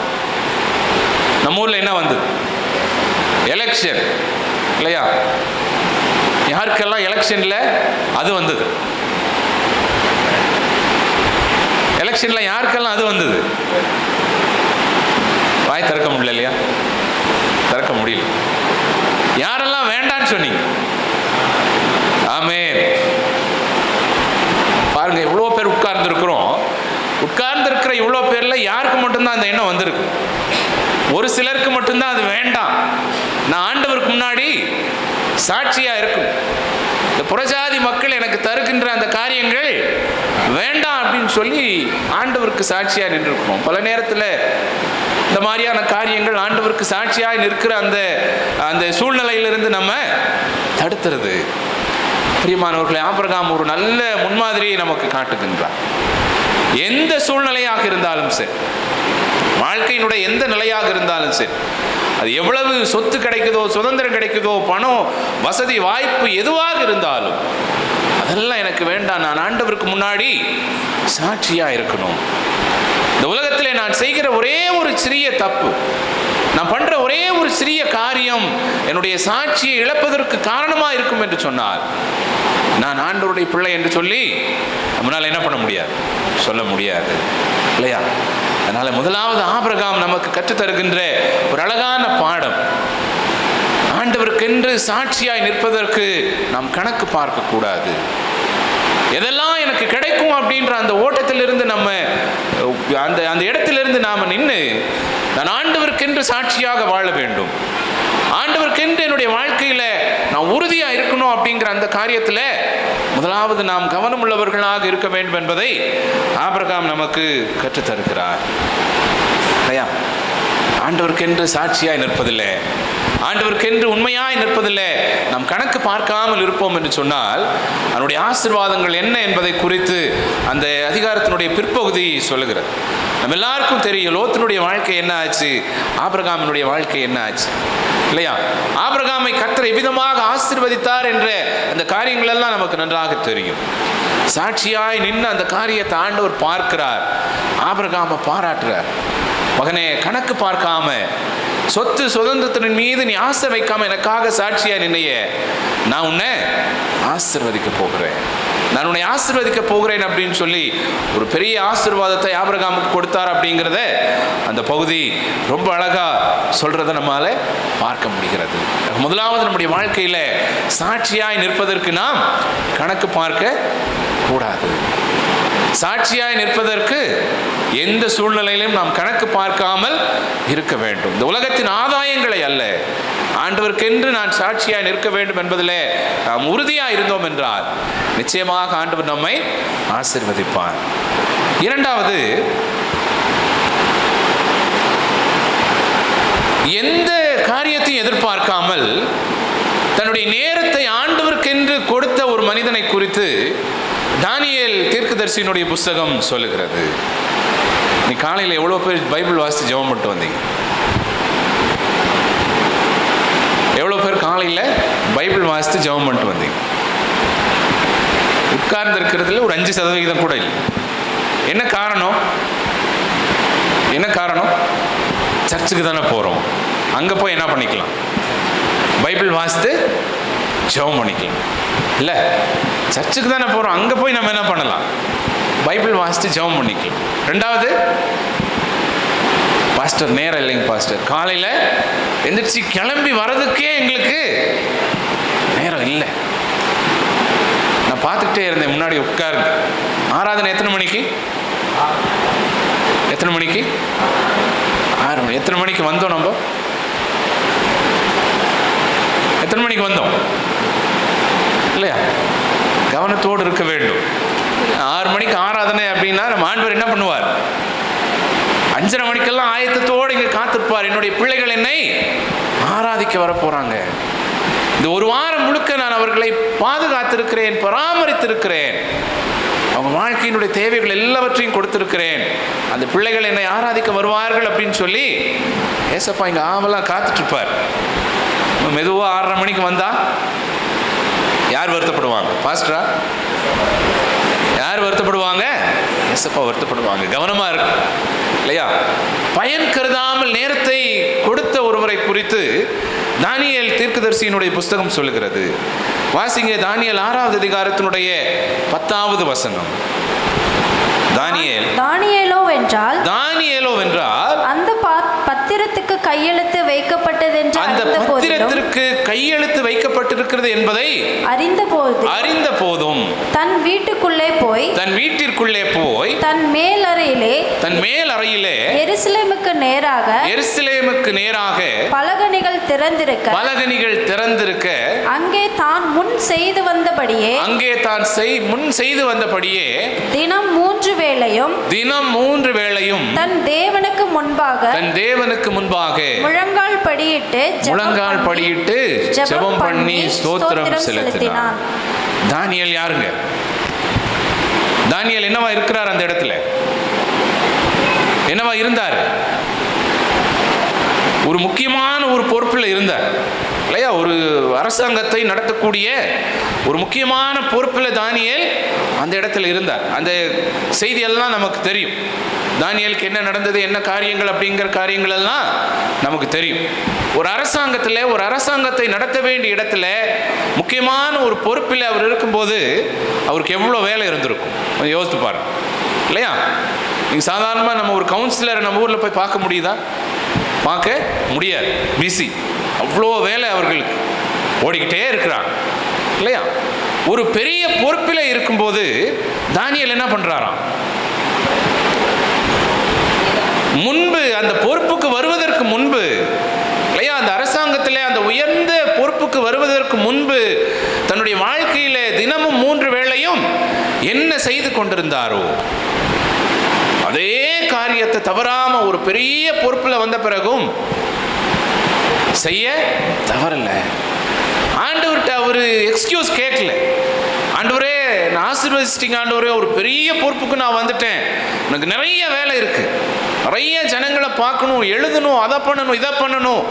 நம்ம ஊரில் என்ன வந்தது, எலெக்ஷன் இல்லையா. யாருக்கெல்லாம் எலெக்ஷனில் அது வந்தது, எலெக்ஷன்ல யாருக்கெல்லாம் அது வந்தது, வாய் திறக்க முடியல இல்லையா, திறக்க முடியல. யாரெல்லாம் வேண்டான்னு சொன்னீங்க, ஆமென். பாருங்க எவ்வளோ பேர் உட்கார்ந்து இருக்கிறோம், உட்கார்ந்து இருக்கிற இவ்வளோ பேர்ல யாருக்கு மட்டும்தான் அந்த எண்ணம் வந்திருக்கு, ஒரு சிலருக்கு மட்டும்தான் அது வேண்டாம், நான் ஆண்டவருக்கு முன்னாடி சாட்சியா இருக்கும், இந்த புறஜாதி மக்கள் எனக்கு தருகின்ற அந்த காரியங்கள் வேண்டாம் அப்படின்னு சொல்லி ஆண்டவருக்கு சாட்சியாக நின்றுருக்கணும். பல நேரத்தில் இந்த மாதிரியான காரியங்கள் ஆண்டவருக்கு சாட்சியாக நிற்கிற அந்த அந்த சூழ்நிலையிலிருந்து நம்ம தடுத்துறது. பிரியமானவர்களே, ஆபிரகாம் ஒரு நல்ல முன்மாதிரியை நமக்கு காட்டுகின்றார். எந்த சூழ்நிலையாக இருந்தாலும் சரி, வாழ்க்கையினுடைய எந்த நிலையாக இருந்தாலும் சரி, அது எவ்வளவு சொத்து கிடைக்குதோ, சுதந்திரம் கிடைக்குதோ, பணம், வசதி, வாய்ப்பு எதுவாக இருந்தாலும் அதெல்லாம் எனக்கு வேண்டாம், நான் ஆண்டவருக்கு முன்னாடி சாட்சியா இருக்கணும். இந்த உலகத்திலே நான் செய்கிற ஒரே ஒரு சிறிய தப்பு, நான் பண்ற ஒரே ஒரு சிறிய காரியம் என்னுடைய சாட்சியை இழப்பதற்கு காரணமா இருக்கும் என்று சொன்னால் நான் ஆண்டவருடைய பிள்ளை என்று சொல்லி நம்மளால என்ன பண்ண முடியாது, சொல்ல முடியாது இல்லையா. அதனால முதலாவது ஆபிரகாம் நமக்கு கற்றுத்தருகின்ற ஒரு அழகான பாடம், ஆண்டவருக்கென்று சாட்சியாய் நிற்பதற்கு நாம் கணக்கு பார்க்க கூடாது. எதெல்லாம் எனக்கு கிடைக்கும் அப்படின்ற அந்த ஓட்டத்திலிருந்து நம்ம அந்த அந்த இடத்திலிருந்து நாம நின்று நான் ஆண்டவருக்கென்று சாட்சியாக வாழ வேண்டும், ஆண்டவருக்கென்று என்னுடைய வாழ்க்கையில நான் உறுதியா இருக்கணும் அப்படிங்கிற அந்த காரியத்துல முதலாவது நாம் கவனம் உள்ளவர்களாக இருக்க வேண்டும் என்பதை ஆபிரகாம் நமக்கு கற்றுத்தருகிறார் இல்லையா. ஆண்டவருக்கென்று சாட்சியாய் நிற்பதில்லை, ஆண்டவருக்கென்று உண்மையாய் நிற்பதில்லை, நாம் கணக்கு பார்க்காமல் இருப்போம் என்று சொன்னால் அதனுடைய ஆசீர்வாதங்கள் என்ன என்பதை குறித்து அந்த அதிகாரத்தினுடைய பிற்பகுதி சொல்லுகிறது. நம்ம எல்லாருக்கும் தெரியும் லோத்தினுடைய வாழ்க்கை என்ன ஆச்சு, ஆபிரகாமினுடைய வாழ்க்கை என்ன ஆச்சு இல்லையா. ஆபிரகாமை கர்த்தர் எவ்விதமாக ஆசீர்வதித்தார் என்ற அந்த காரியங்கள் எல்லாம் நமக்கு நன்றாக தெரியும். சாட்சியாய் நின்று அந்த காரியத்தை ஆண்டவர் பார்க்கிறார், ஆபிரகாமை பாராட்டுறார். மகனே, கணக்கு பார்க்காம, சொத்து சுதந்திரத்தின் மீது நீ ஆசை வைக்காம எனக்காக சாட்சியா நின்னைய, நான் உன்னை ஆசீர்வதிக்க போகிறேன், நான் உன்னை ஆசீர்வதிக்க போகிறேன் அப்படின்னு சொல்லி ஒரு பெரிய ஆசீர்வாதத்தை ஆபிரகாமுக்கு கொடுத்தார் அப்படிங்கிறத அந்த பகுதி ரொம்ப அழகா சொல்றதை நம்மால பார்க்க முடிகிறது. முதலாவது நம்முடைய வாழ்க்கையில சாட்சியாய் நிற்பதற்கு நாம் கணக்கு பார்க்க கூடாது. சாட்சியாய் நிற்பதற்கு எந்த சூழ்நிலையிலும் நாம் கணக்கு பார்க்காமல் இருக்க வேண்டும். இந்த உலகத்தின் ஆதாயங்களை அல்ல, ஆண்டவருக்கென்று நான் சாட்சியாய் நிற்க வேண்டும் என்பதிலே நாம் உறுதியாக இருந்தோம் என்றால் நிச்சயமாக ஆண்டவர் நம்மை ஆசீர்வதிப்பார். இரண்டாவது, எந்த காரியத்தையும் எதிர்பார்க்காமல் தன்னுடைய நேரத்தை ஆண்டவருக்கென்று கொடுத்த ஒரு மனிதனை குறித்து தானியேல் தீர்க்கதரிசியினுடைய புஸ்தகம் சொல்லுகிறது. நீ காலையில் எவ்வளோ பேர் பைபிள் வாசித்து ஜெபம் பண்ணிட்டு வந்தீங்க? எவ்வளோ பேர் காலையில் பைபிள் வாசித்து ஜெபம் பண்ணிட்டு வந்தீங்க. உட்கார்ந்து இருக்கிறதுல ஒரு 5% கூட இல்லை. என்ன காரணம்? என்ன காரணம்? சர்ச்சுக்கு தானே போகிறோம், அங்கே போய் என்ன பண்ணிக்கலாம்? பைபிள் வாசித்து ஜெபம் பண்ணிக்கலாம். இல்லை, சர்ச்சுக்கு தானே போகிறோம், அங்கே போய் நம்ம என்ன பண்ணலாம்? பைபிள் வாசித்து ஜெபம் பண்ணிக்கலாம். ரெண்டாவது, பாஸ்டர் நேரம் இல்லைங்க பாஸ்டர், காலையில் எந்திரிச்சு கிளம்பி வர்றதுக்கே எங்களுக்கு நேரம் இல்லை. நான் பார்த்துக்கிட்டே இருந்தேன், முன்னாடி உட்கார்ந்து. ஆராதனை எத்தனை மணிக்கு? எத்தனை மணிக்கு? 6 மணி. எத்தனை மணிக்கு வந்தோம்? நம்ம எத்தனை மணிக்கு வந்தோம்? இல்லையா? கவனத்தோடு இருக்க வேண்டும். 6 மணிக்கு ஆராதனை அப்படின்னா நம்ம ஆண்டவர் என்ன பண்ணுவார்? 5:30 மணிக்கெல்லாம் ஆயத்தத்தோடு இங்கே காத்திருப்பார். என்னுடைய பிள்ளைகள் என்னை ஆராதிக்க வர போறாங்க. இந்த ஒரு வாரம் முழுக்க நான் அவர்களை பாதுகாத்திருக்கிறேன், பராமரித்திருக்கிறேன், அவங்க வாழ்க்கையினுடைய தேவைகள் எல்லாவற்றையும் கொடுத்திருக்கிறேன். அந்த பிள்ளைகள் என்னை ஆராதிக்க வருவார்கள் அப்படின்னு சொல்லி ஏசப்பா இங்கே ஆவெல்லாம் காத்துட்டு இருப்பார். மெதுவாக 6:30 மணிக்கு வந்தா யார் வருத்தப்படுவாங்க? பாஸ்டரா? யார் வருத்தப்படுவாங்க? ஏசப்பா வருத்தப்படுவாங்க. கவனமா இருக்கு இல்லையா? பயன் கருதாமல் நேரத்தை கொடுத்த ஒருவரை குறித்து தானியேல் தீர்க்கதரிசியினுடைய புஸ்தகம் சொல்லுகிறது. வாசிங்க, தானியேல் 6வது அதிகாரத்தினுடைய 10வது வசனம். தானியேலோ வென்றால் அந்த பத்திரத்துக்கு கையெழுத்து வைக்கப்பட்டதென்று அந்த பத்திரத்திற்கு கையெழுத்து வைக்கப்பட்டிருக்கிறது என்பதை அறிந்த போதும் தன் வீட்டுக்குள்ளே போய் தன் மேல் அறையிலே எருசலேமுக்கு நேராக பலகணிகள் திறந்திருக்க அங்கே தான் முன் செய்து வந்தபடியே தினம் 3 வேளையும் தன் தேவனுக்கு முன்பாக முழங்கால் படியிட்டு ஜெபம் பண்ணி ஸ்தோத்திரம் செலுத்தினான். தானியேல் யாருங்க? தானியேல் என்னவா இருக்கிறார்? அந்த இடத்துல என்னவா இருந்தார்? ஒரு முக்கியமான ஒரு பொறுப்பில் இருந்தார் இல்லையா? ஒரு அரசாங்கத்தை நடத்தக்கூடிய ஒரு முக்கியமான பொறுப்பில் தானியேல் அந்த இடத்துல இருந்தார். அந்த செய்தியெல்லாம் நமக்கு தெரியும். தானியேலுக்கு என்ன நடந்தது, என்ன காரியங்கள் அப்படிங்கிற காரியங்கள் எல்லாம் நமக்கு தெரியும். ஒரு அரசாங்கத்தை நடத்த வேண்டிய இடத்துல முக்கியமான ஒரு பொறுப்பில் அவர் இருக்கும்போது அவருக்கு எவ்வளோ வேலை இருந்திருக்கும் கொஞ்சம் யோசித்து பாருங்க இல்லையா? நீங்கள் சாதாரணமாக நம்ம ஒரு கவுன்சிலரை நம்ம ஊரில் போய் பார்க்க முடியுதா? பார்க்க முடியாது. பிஸி, அவ்வளோ வேலை அவர்களுக்கு ஓடிக்கிட்டே இருக்கிறாங்க இல்லையா? ஒரு பெரிய பொறுப்பில் இருக்கும்போது தானியேல் என்ன பண்ணுறாராம்? முன்பு அந்த பொறுப்புக்கு வருவதற்கு முன்பு இல்லையா, அந்த அரசாங்கத்தில் அந்த உயர்ந்த பொறுப்புக்கு வருவதற்கு முன்பு தன்னுடைய வாழ்க்கையில தினமும் 3 வேளையும் என்ன செய்து கொண்டிருந்தாரோ அதே காரியத்தை தவறாம ஒரு பெரிய பொறுப்புல வந்த பிறகும் செய்ய தவறல. ஆண்டவர்கிட்ட அவரு எக்ஸ்கியூஸ் கேட்கல. ஆண்டவரே, நான் ஆசீர்வதிச்சிட்டீங்க ஆண்டவரே, ஒரு பெரிய பொறுப்புக்கு நான் வந்துட்டேன், எனக்கு நிறைய வேலை இருக்கு, நிறைய ஜனங்களை பார்க்கணும், எழுதணும், அதை பண்ணணும், இதை பண்ணணும்,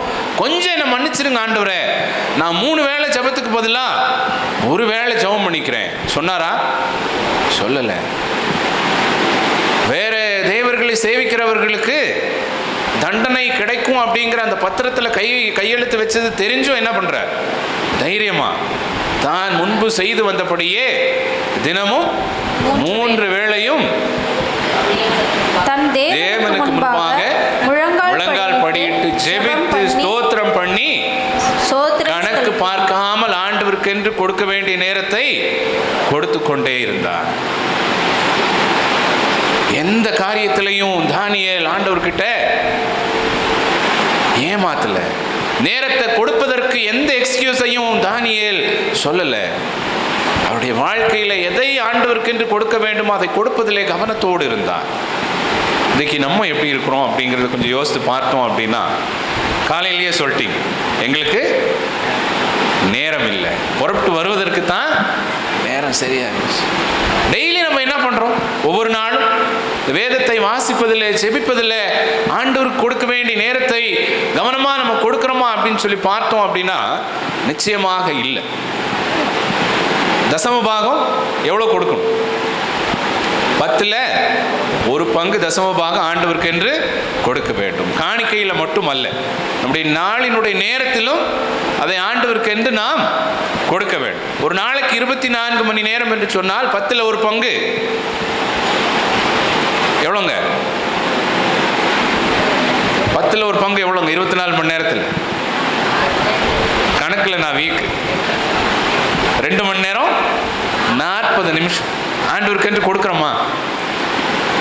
கொஞ்சம் என்னை மன்னிச்சிருங்க ஆண்டவரே, நான் 3 வேளை ஜெபத்துக்கு பதிலாக 1 வேளை ஜெபம் பண்ணிக்கிறேன் சொன்னாரா? சொல்லலை. வேற தேவர்களை சேவிக்கிறவர்களுக்கு தண்டனை கிடைக்கும் அப்படிங்கிற அந்த பத்திரத்தில் கையெழுத்து வச்சது தெரிஞ்சும் என்ன பண்ற? தைரியமா தான் முன்பு செய்து வந்தபடியே தினமும் 3 வேளையும் தன் தேவனுக்கு முன்பாக முழங்கால் படியிட்டு ஜெபித்து ஸ்தோத்திரம் பண்ணி கணக்கு பார்க்காமல் ஆண்டவருக்கு என்று கொடுக்க வேண்டிய நேரத்தை கொடுத்து கொண்டே இருந்தார். எந்த காரியத்திலையும் தானியேல் ஆண்டவர்கிட்ட ஏமாத்தல. நேரத்தை கொடுப்பதற்கு எந்த எக்ஸ்கியூஸையும் தானியேல் சொல்லல. அவருடைய வாழ்க்கையில எதை ஆண்டவருக்கு என்று கொடுக்க வேண்டுமோ அதை கொடுப்பதிலே கவனத்தோடு இருந்தார். இன்னைக்கு நம்ம எப்படி இருக்கிறோம் அப்படிங்கிறத கொஞ்சம் யோசித்து பார்த்தோம் அப்படின்னா, காலையிலேயே சொல்லிட்டீங்க, எங்களுக்கு நேரம் இல்லை, புறப்பட்டு வருவதற்கு தான் நேரம் சரியா இருந்துச்சு. டெய்லி நம்ம என்ன பண்றோம்? ஒவ்வொரு நாளும் வேதத்தை வாசிப்பதில், ஜெபிப்பதில், ஆண்டவருக்கு கொடுக்க வேண்டிய நேரத்தை கவனமாக நம்ம கொடுக்குறோமா அப்படின்னு சொல்லி பார்த்தோம் அப்படின்னா நிச்சயமாக இல்லை. தசம பாகம் எவ்வளோ கொடுக்கணும்? 10ல் 1 பங்கு தசம பாகம் ஆண்டவருக்கு என்று கொடுக்க வேண்டும். காணிக்கையில் மட்டும் அல்ல, நம்முடைய நாளினுடைய நேரத்திலும் அதை ஆண்டவருக்கு என்று நாம் கொடுக்க வேண்டும். ஒரு நாளைக்கு 24 மணி நேரம் என்று சொன்னால் 10ல் 1 பங்கு எவ்வளோங்க? 10ல் 1 பங்கு எவ்வளோங்க? 24 மணி நேரத்தில் கணக்கில் நான் வீக். 2 மணி நேரம் 40 நிமிஷம் ஆண்டவருக்கு என்று கொடுக்குறோமா?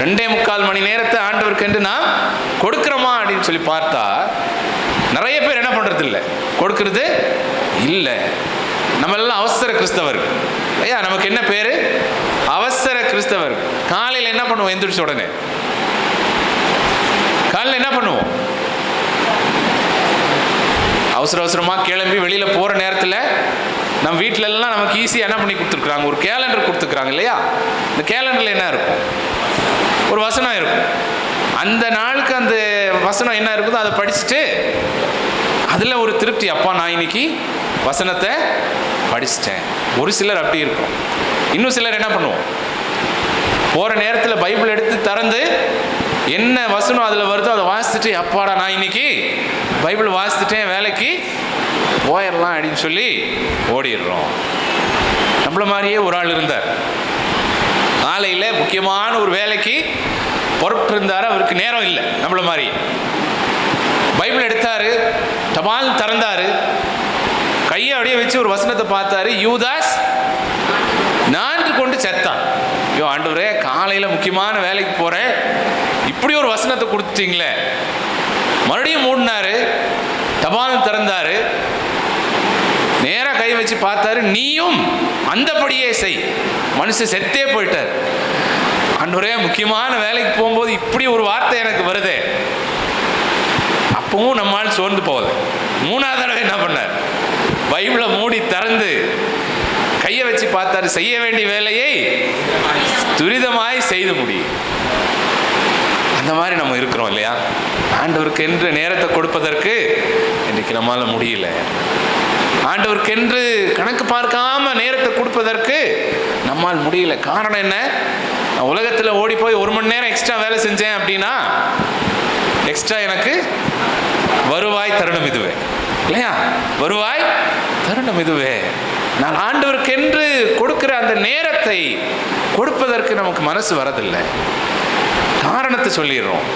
2.25 மணி நேரத்தை ஆண்டவருக்கு என்று நாம் கொடுக்குறோமா அப்படின்னு சொல்லி பார்த்தா நிறைய பேர் என்ன பண்ணுறது இல்லை, கொடுக்கறது இல்லை. நம்ம எல்லாம் அவசர கிறிஸ்தவர்கள். ஐயா, நமக்கு என்ன பேர்? அவசர கிறிஸ்தவர்கள். காலையில் என்ன பண்ணுவோம்? எந்திரிச்ச உடனே காலையில் என்ன பண்ணுவோம்? அவசர அவசரமாக கிளம்பி வெளியில் போகிற நேரத்தில் நம்ம வீட்டிலலாம் நமக்கு ஈஸியாக என்ன பண்ணி கொடுத்துருக்குறாங்க? ஒரு கேலண்டர் கொடுத்துருக்குறாங்க இல்லையா? இந்த கேலண்டரில் என்ன இருக்கும்? ஒரு வசனம் இருக்கும். அந்த நாளுக்கு அந்த வசனம் என்ன இருக்குதோ அதை படிச்சுட்டு அதில் ஒரு திருப்தி, அப்பா நான் இன்னைக்கு வசனத்தை படிச்சிட்டேன். ஒரு சிலர் அப்படி இருக்கும். இன்னும் சிலர் என்ன பண்ணுவோம்? போகிற நேரத்தில் பைபிள் எடுத்து திறந்து என்ன வசனம் அதில் வருதோ அதை வாசிச்சுட்டு, அப்பாடா நான் இன்னைக்கு பைபிள் வாசிச்சுட்டேன், வேலைக்கு போயிடலாம் அப்படின்னு சொல்லி ஓடிடுறோம். நம்மள மாதிரியே ஒரு ஆள் இருந்தார். காலையில் முக்கியமான ஒரு வேலைக்கு பொறுப்பு இருந்தார். அவருக்கு நேரம் இல்லை. நம்மள மாதிரி பைபிள் எடுத்தார், தபால் திறந்தார், கையை அப்படியே வச்சு ஒரு வசனத்தை பார்த்தாரு. யூதாஸ் நான்கு கொண்டு செத்தான். ஐயோ ஆண்டவரே, காலையில் முக்கியமான வேலைக்கு போகிறேன், இப்படி ஒரு வசனத்தை கொடுத்துட்டீங்களே. மறுபடியும் மூடினாரு, தபால் திறந்தாரு, நேராக கை வச்சு பார்த்தாரு. நீயும் அந்தபடியே செய். மனுஷன் செத்தே போயிட்டார். ஆண்டவரே, முக்கியமான வேலைக்கு போகும்போது இப்படி ஒரு வார்த்தை எனக்கு வருதே. அப்பவும் நம்மால் சோர்ந்து போகுது. 3ஆவது தடவை என்ன பண்ணார்? பைபிளை மூடி திறந்து கையை வச்சு பார்த்தாரு. செய்ய வேண்டிய வேலையை துரிதமாய் செய்து முடியும். அந்த மாதிரி நம்ம இருக்கிறோம் இல்லையா? ஆண்டவருக்கு என்று நேரத்தை கொடுப்பதற்கு இன்றைக்கு நம்மளால முடியல. ஆண்டவருக்கு என்று கணக்கு பார்க்காம நேரத்தை கொடுப்பதற்கு நம்மால் முடியல. காரணம் என்ன? உலகத்தில் ஓடி போய் 1 மணி நேரம் எக்ஸ்ட்ரா வேலை செஞ்சேன் அப்படின்னா எக்ஸ்ட்ரா எனக்கு வருவாய் தருணம் இதுவே இல்லையா? வருவாய் தருணம் இதுவே. நான் ஆண்டவருக்கு என்று கொடுக்கிற அந்த நேரத்தை கொடுப்பதற்கு நமக்கு மனசு வரதில்லை. காரணத்தை சொல்லிடுறோம்,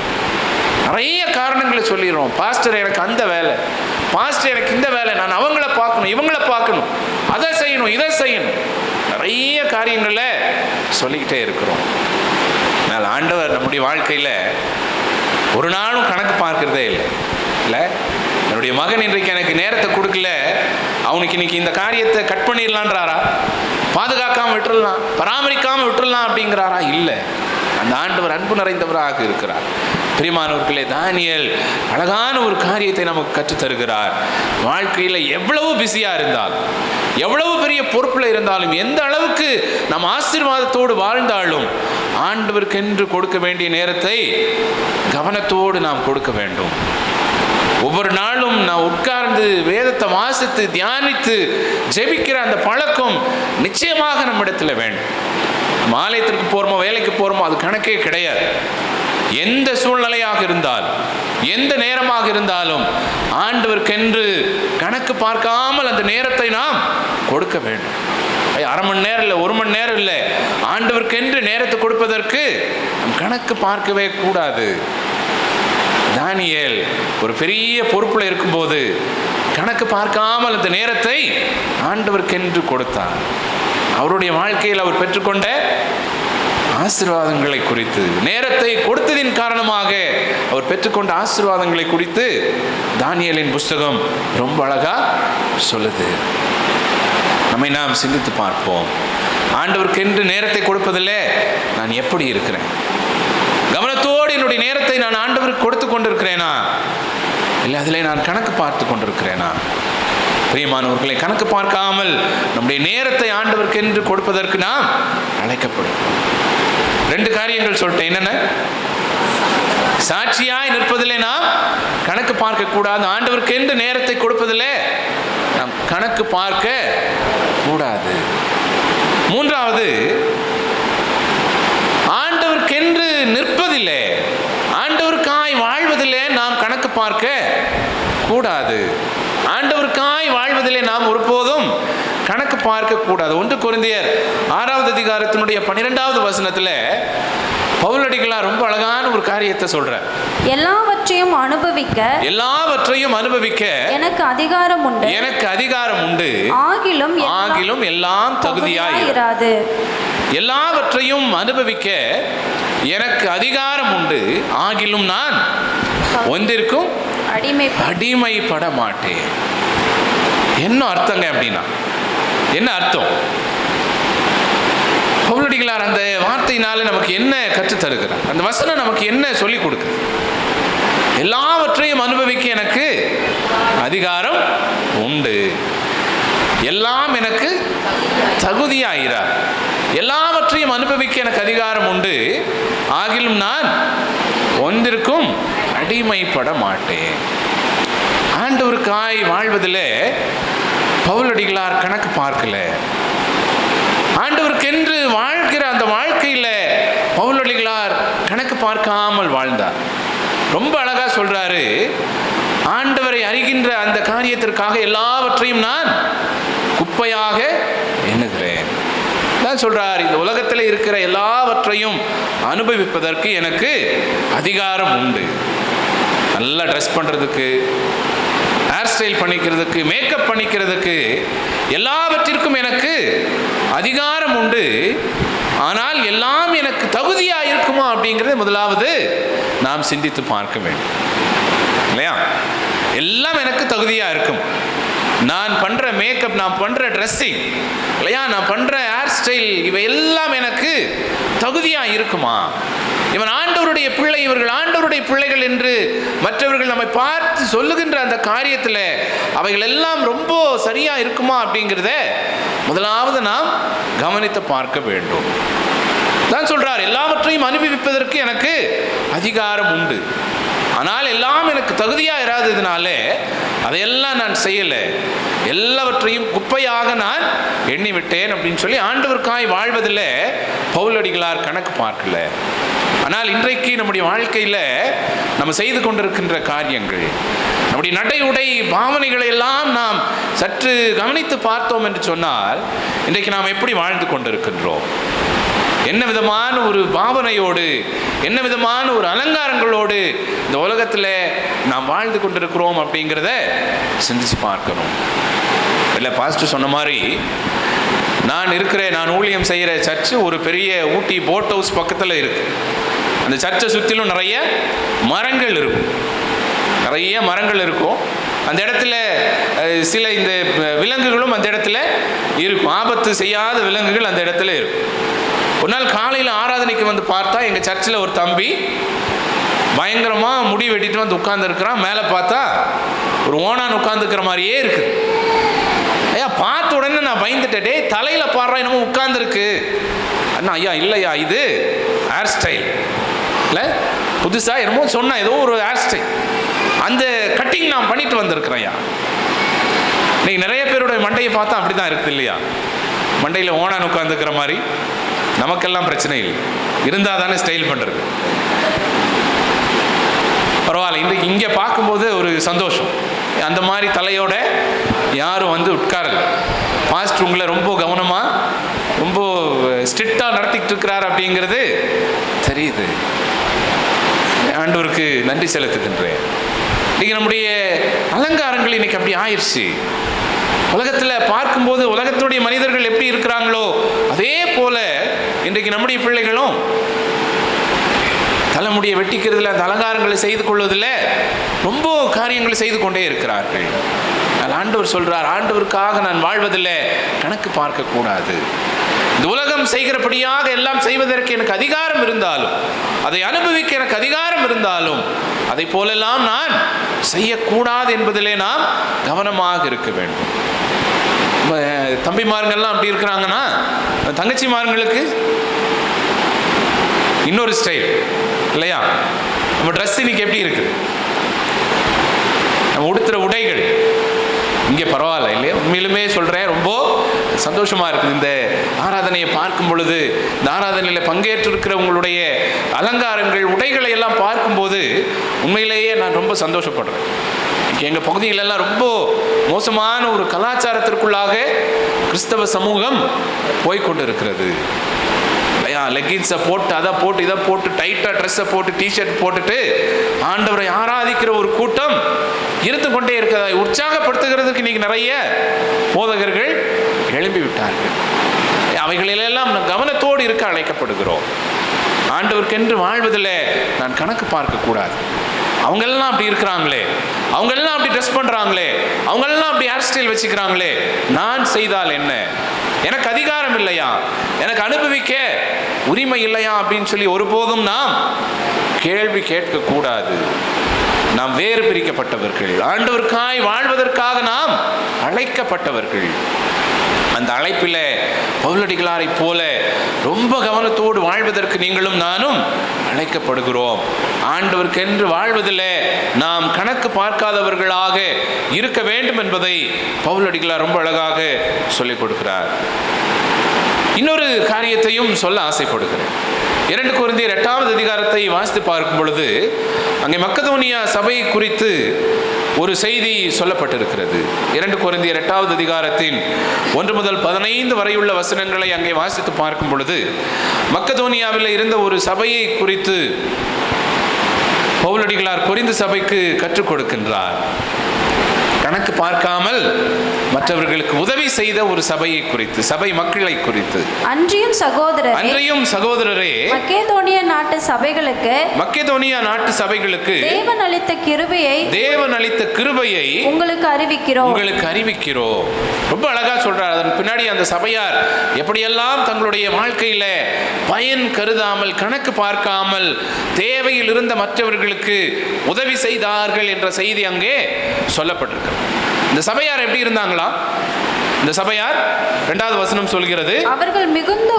நிறைய காரணங்களை சொல்லிடுறோம். பாஸ்டர் எனக்கு அந்த வேலை, பாஸ்டர் எனக்கு இந்த வேலை, நான் அவங்கள பார்க்கணும், இவங்களை பார்க்கணும், அதை செய்யணும், இதை செய்யணும், நிறைய காரியங்களை சொல்லிக்கிட்டே இருக்கிறோம். அதனால் ஆண்டவர் நம்முடைய வாழ்க்கையில் ஒரு நாளும் கணக்கு பார்க்கிறதே இல்லை. இல்லை, என்னுடைய மகன் இன்றைக்கு எனக்கு நேரத்தை கொடுக்கல, அவனுக்கு இன்னைக்கு இந்த காரியத்தை கட் பண்ணிடலான்றாரா? பாதுகாக்காமல் விட்டுடலாம், பராமரிக்காமல் விட்டுடலாம் அப்படிங்கிறாரா? இல்லை, அந்த ஆண்டவர் அன்பு நிறைந்தவராக இருக்கிறார். பிரியமானவர்களே, தானியேல் அழகான ஒரு காரியத்தை நமக்கு கற்றுத்தருகிறார். வாழ்க்கையில் எவ்வளவு பிஸியாக இருந்தாலும், எவ்வளவு பெரிய பொறுப்பில் இருந்தாலும், எந்த அளவுக்கு நாம் ஆசீர்வாதத்தோடு வாழ்ந்தாலும் ஆண்டவருக்கென்று கொடுக்க வேண்டிய நேரத்தை கவனத்தோடு நாம் கொடுக்க வேண்டும். ஒவ்வொரு நாளும் நான் உட்கார்ந்து வேதத்தை வாசித்து தியானித்து ஜெபிக்கிற அந்த பழக்கம் நிச்சயமாக நம்மிடத்தில் வேண்டும். ஆலயத்திற்கு போகிறோமோ வேலைக்கு போகிறோமோ அது கணக்கே கிடையாது. எந்த சூழ்நிலையாக இருந்தாலும், எந்த நேரமாக இருந்தாலும் ஆண்டவருக்கென்று கணக்கு பார்க்காமல் அந்த நேரத்தை நாம் கொடுக்க வேண்டும். 1/2 மணி நேரம் இல்லை, 1 மணி நேரம் இல்லை, ஆண்டவருக்கென்று நேரத்தை கொடுப்பதற்கு கணக்கு பார்க்கவே கூடாது. தானியேல் ஒரு பெரிய பொறுப்பில் இருக்கும்போது கணக்கு பார்க்காமல் அந்த நேரத்தை ஆண்டவருக்கென்று கொடுத்தார். அவருடைய வாழ்க்கையில் அவர் பெற்றுக்கொண்ட ஆசீர்வாதங்களை குறித்து, நேரத்தை கொடுத்ததின் காரணமாக அவர் பெற்றுக்கொண்ட ஆசீர்வாதங்களை குறித்து தானியேலின் புஸ்தகம் ரொம்ப அழகா சொல்லுது. நம்மை நாம் சிந்தித்து பார்ப்போம். ஆண்டவருக்கென்று நேரத்தை கொடுப்பதில் நான் எப்படி இருக்கிறேன்? கவனத்தோடு என்னுடைய நேரத்தை நான் ஆண்டவருக்கு கொடுத்து கொண்டிருக்கிறேனா, இல்லை அதில் நான் கணக்கு பார்த்து கொண்டிருக்கிறேனா? பிரியமானவர்களை, கணக்கு பார்க்காமல் நம்முடைய நேரத்தை ஆண்டவருக்கு என்று கொடுப்பதற்கு நாம் அழைக்கப்படுகிறோம். 2 காரியங்கள் சொல்லிட்டேன். என்னென்ன? சாட்சியாய் நிற்பதிலே நாம் கணக்கு பார்க்க கூடாது. ஆண்டவருக்கு என்று நேரத்தை கொடுப்பதிலே நாம் கணக்கு பார்க்க கூடாது. 3வது, ஆண்டவருக்கென்று நிற்பதில்லை, ஆண்டவருக்காய் வாழ்வதிலே நாம் கணக்கு பார்க்க கூடாது. ஆண்டவருக்காய் வாழ்வதிலே நாம் ஒருபோதும் கணக்கு பார்க்க கூடாது. 1 கொரிந்தியர் 6வது அதிகாரத்தினுடைய 12வது வசனத்தில் பவுலடிகளார் ரொம்ப அழகான ஒரு காரியத்தை சொல்றார். எல்லாவற்றையும் அனுபவிக்க எனக்கு அதிகாரம் உண்டு, ஆகிலும் எல்லாம் தகுதியாயிராது. எல்லாவற்றையும் அனுபவிக்க எனக்கு அதிகாரம் உண்டு, ஆகிலும் நான் ஒன்றிற்கும் அடிமைப்பட மாட்டேன். என்ன அர்த்தங்க அப்படின்னா? என்ன அர்த்தம்? பவுலடிகளார் அந்த வார்த்தையினால நமக்கு என்ன கற்றுத் தருகிறார்? அந்த வசனம் நமக்கு என்ன சொல்லிக் கொடுக்குது? எல்லாவற்றையும் அனுபவிக்க எனக்கு அதிகாரம் உண்டு, எல்லாம் எனக்கு தகுதியாயிரார். எல்லாவற்றையும் அனுபவிக்க எனக்கு அதிகாரம் உண்டு, ஆகிலும் நான் ஒன்றிற்கும் அடிமைப்பட மாட்டேன். ஆண்டவருக்காய் வாழ்வதில் பவுலடிகளார் கணக்கு பார்க்கல. ஆண்டவருக்கென்று வாழ்கிற அந்த வாழ்க்கையில் பவுலடிகளார் கணக்கு பார்க்காமல் வாழ்ந்தார். ரொம்ப அழகா சொல்றாரு, ஆண்டவரை அறிகின்ற அந்த காரியத்திற்காக எல்லாவற்றையும் நான் குப்பையாக எண்ணுகிறேன். தான் சொல்றார், இந்த உலகத்தில் இருக்கிற எல்லாவற்றையும் அனுபவிப்பதற்கு எனக்கு அதிகாரம் உண்டு. நல்லா ட்ரெஸ் பண்றதுக்கு, ஹேர் ஸ்டைல் பண்ணிக்கிறதுக்கு, மேக்கப் பண்ணிக்கிறதுக்கு, எல்லாவற்றிற்கும் எனக்கு அதிகாரம் உண்டு. ஆனால் எல்லாம் எனக்கு தகுதியா இருக்குமா அப்படிங்கிறது முதலாவது நாம் சிந்தித்து பார்க்க வேண்டும், இல்லையா? எல்லாம் எனக்கு தகுதியா இருக்கும். நான் பண்ற மேக்கப், நான் பண்ற ட்ரெஸ்ஸிங், இல்லையா, நான் பண்ற ஹேர் ஸ்டைல், இவை எல்லாம் எனக்கு தகுதியா இருக்குமா? இவன் ஆண்டவருடைய பிள்ளை, இவர்கள் ஆண்டவருடைய பிள்ளைகள் என்று மற்றவர்கள் நம்மை பார்த்து சொல்லுகின்ற அந்த காரியத்தில் அவைகள் எல்லாம் ரொம்ப சரியா இருக்குமா அப்படிங்கிறத முதலாவது நாம் கவனித்து பார்க்க வேண்டும். தான் சொல்றார், எல்லாவற்றையும் அனுபவிப்பதற்கு எனக்கு அதிகாரம் உண்டு, ஆனால் எல்லாம் எனக்கு தகுதியா இராததுனால அதையெல்லாம் நான் செய்யலை, எல்லாவற்றையும் குப்பையாக நான் எண்ணி விட்டேன் அப்படின்னு சொல்லி ஆண்டவருக்காய் வாழ்வதில் பவுலடிகளார் கணக்கு பார்க்கல. ஆனால் இன்றைக்கு நம்முடைய வாழ்க்கையில் நம்ம செய்து கொண்டிருக்கின்ற காரியங்கள், நம்முடைய நடை உடை பாவனைகளை எல்லாம் நாம் சற்று கவனித்து பார்த்தோம் என்று சொன்னால் இன்றைக்கு நாம் எப்படி வாழ்ந்து கொண்டிருக்கின்றோம், என்ன விதமான ஒரு பாவனையோடு, என்ன விதமான ஒரு அலங்காரங்களோடு இந்த உலகத்தில் நாம் வாழ்ந்து கொண்டிருக்கிறோம் அப்படிங்கிறத சிந்திச்சு பார்க்கணும். இல்லை, பாஸ்டர் சொன்ன மாதிரி நான் ஊழியம் செய்கிற சர்ச்சு ஒரு பெரிய ஊட்டி போட் ஹவுஸ் பக்கத்தில் இருக்கு. அந்த சர்ச்சை சுற்றிலும் நிறைய மரங்கள் இருக்கும், நிறைய மரங்கள் இருக்கும். அந்த இடத்துல சில இந்த விலங்குகளும் அந்த இடத்துல இருக்கும், ஆபத்து செய்யாத விலங்குகள் அந்த இடத்துல இருக்கும். ஒரு நாள் காலையில் ஆராதனைக்கு வந்து பார்த்தா எங்கள் சர்ச்சில் ஒரு தம்பி பயங்கரமாக முடி வெட்டிட்டு வந்து உட்கார்ந்துருக்கிறான். மேலே பார்த்தா ஒரு ஓனான் உட்கார்ந்துருக்கிற மாதிரியே இருக்கு. ஐயா, பார்த்த உடனே நான் பயந்துட்டேன், டே தலையில் பாடுறா என்னமோ உட்கார்ந்துருக்கு அண்ணா. ஐயா இல்லையா, இது ஹேர் ஸ்டைல் இல்லை, புதுசாக என்னமோ சொன்னா, ஏதோ ஒரு ஹேர் ஸ்டைல், அந்த கட்டிங் நான் பண்ணிட்டு வந்திருக்கிறேன். ஐயா, இன்னைக்கு நிறைய பேருடைய மண்டையை பார்த்தா அப்படி தான் இருக்குது இல்லையா? மண்டையில் ஓனான் உட்கார்ந்துருக்கிற மாதிரி. நமக்கெல்லாம் பிரச்சனை இல்லை, இருந்தால் தானே ஸ்டைல் பண்ணுறது. பரவாயில்ல, இன்றைக்கு இங்கே பார்க்கும்போது ஒரு சந்தோஷம். அந்த மாதிரி தலையோட யாரும் வந்து உட்காரல. பாஸ்டர் உங்களை ரொம்ப கவனமாக, ரொம்ப ஸ்ட்ரிக்டாக நடத்திக்கிட்டு இருக்கிறார் அப்படிங்கிறது தெரியுது. ஆண்டவருக்கு நன்றி செலுத்துகின்றேன். இன்னைக்கு நம்முடைய அலங்காரங்கள் இன்னைக்கு அப்படி ஆயிடுச்சு. உலகத்தில் பார்க்கும்போது உலகத்தினுடைய மனிதர்கள் எப்படி இருக்கிறாங்களோ அதே போல இன்றைக்கு நம்முடைய பிள்ளைகளும் தலைமுடியை வெட்டிக்கிறதுல, அந்த அலங்காரங்களை செய்து கொள்வதில் ரொம்ப காரியங்களை செய்து கொண்டே இருக்கிறார்கள். ஆண்டவர் சொல்றார், ஆண்டவருக்காக நான் வாழ்வதில்லை கணக்கு பார்க்க கூடாது. இந்த உலகம் செய்கிறபடியாக எல்லாம் செய்வதற்கு எனக்கு அதிகாரம் இருந்தாலும், அதை அனுபவிக்க எனக்கு அதிகாரம் இருந்தாலும், அதை போலெல்லாம் நான் செய்யக்கூடாது என்பதிலே நாம் கவனமாக இருக்க வேண்டும். தம்பிமார்கள்லாம் அப்படி இருக்கிறாங்கன்னா, தங்கச்சிமார்களுக்கு இன்னொரு ஸ்டைல் இல்லையா? நம்ம ட்ரெஸ் இன்னைக்கு எப்படி இருக்குது, நம்ம உடுத்துற உடைகள் இங்கே பரவாயில்ல இல்லையா? உண்மையிலுமே சொல்கிறேன், ரொம்ப சந்தோஷமாக இருக்குது இந்த ஆராதனையை பார்க்கும் பொழுது. இந்த ஆராதனையில் பங்கேற்றிருக்கிற உங்களுடைய அலங்காரங்கள், உடைகளை எல்லாம் பார்க்கும்போது உண்மையிலேயே நான் ரொம்ப சந்தோஷப்படுறேன். எங்கள் பகுதிகளெல்லாம் ரொம்ப மோசமான ஒரு கலாச்சாரத்திற்குள்ளாக கிறிஸ்தவ சமூகம் போய்கொண்டு இருக்கிறது. லெகின்ஸை போட்டு, அதை போட்டு, இதை போட்டு, டைட்டாக ட்ரெஸ்ஸை போட்டு, டிஷர்ட் போட்டுட்டு ஆண்டவரை ஆராதிக்கிற ஒரு கூட்டம் இருந்து கொண்டே இருக்கிறதை உற்சாகப்படுத்துகிறதுக்கு இன்னைக்கு நிறைய போதகர்கள் எழும்பி விட்டார்கள். அவைகளிலெல்லாம் கவனத்தோடு இருக்க அழைக்கப்படுகிறோம். ஆண்டவருக்கென்று வாழ்வதில் நான் கணக்கு பார்க்கக்கூடாது. அவங்கெல்லாம் அப்படி இருக்கிறாங்களே, அவங்கெல்லாம் அப்படி ட்ரெஸ் பண்ணுறாங்களே, அவங்கெல்லாம் அப்படி ஹேர் ஸ்டைல் வச்சுக்கிறாங்களே, நான் செய்தால் என்ன? எனக்கு அதிகாரம் இல்லையா? எனக்கு அனுபவிக்க உரிமை இல்லையா அப்படின்னு சொல்லி ஒருபோதும் நாம் கேள்வி கேட்கக்கூடாது. நாம் வேறு பிரிக்கப்பட்டவர்கள், ஆண்டவருக்காய் வாழ்வதற்காக நாம் அழைக்கப்பட்டவர்கள். அந்த அழைப்பில் பவுலடிகளாரை போல ரொம்ப கவனத்தோடு வாழ்வதற்கு நீங்களும் நானும் அழைக்கப்படுகிறோம். ஆண்டவருக்கென்று வாழ்வதில் நாம் கணக்கு பார்க்காதவர்களாக இருக்க வேண்டும் என்பதை பவுலடிகளார் ரொம்ப அழகாக சொல்லிக் கொடுக்கிறார். இன்னொரு காரியத்தையும் சொல்ல ஆசைப்படுகிறேன். 2 கொரிந்தியர் 8வது அதிகாரத்தை வாசித்து பார்க்கும் பொழுது அங்கே மக்கதோனியா சபை குறித்து ஒரு செய்தி சொல்லப்பட்டிருக்கிறது. 2 கொரிந்தியர் 8வது அதிகாரத்தின் 1 முதல் 15 வரையுள்ள வசனங்களை அங்கே வாசித்து பார்க்கும் பொழுது மக்கதோனியாவில் இருந்த ஒரு சபையை குறித்து பவுலடிகளார் கொரிந்து சபைக்கு கற்றுக் கொடுக்கின்றார். கணக்கு பார்க்காமல் மற்றவர்களுக்கு உதவி செய்த ஒரு சபையை குறித்து, சபை மக்களை குறித்து. அன்றியும் சகோதரரே மக்கேதோனியா நாட்டு சபைகளுக்கு தேவன் அளித்த கிருபையை உங்களுக்கு அறிவிக்கிறோம். ரொம்ப அழகா சொல்றார். அதன் பின்னாடி அந்த சபையார் எப்படியெல்லாம் தங்களுடைய வாழ்க்கையில பயன் கருதாமல், கணக்கு பார்க்காமல் தேவையில் இருந்த மற்றவர்களுக்கு உதவி செய்தார்கள் என்ற செய்தி அங்கே சொல்லப்பட்டிருக்கு. இந்த சபையார் எப்படி இருந்தாங்களா? இந்த சபையார் 2வது வசனம் சொல்கிறது, அவர்கள் மிகுந்த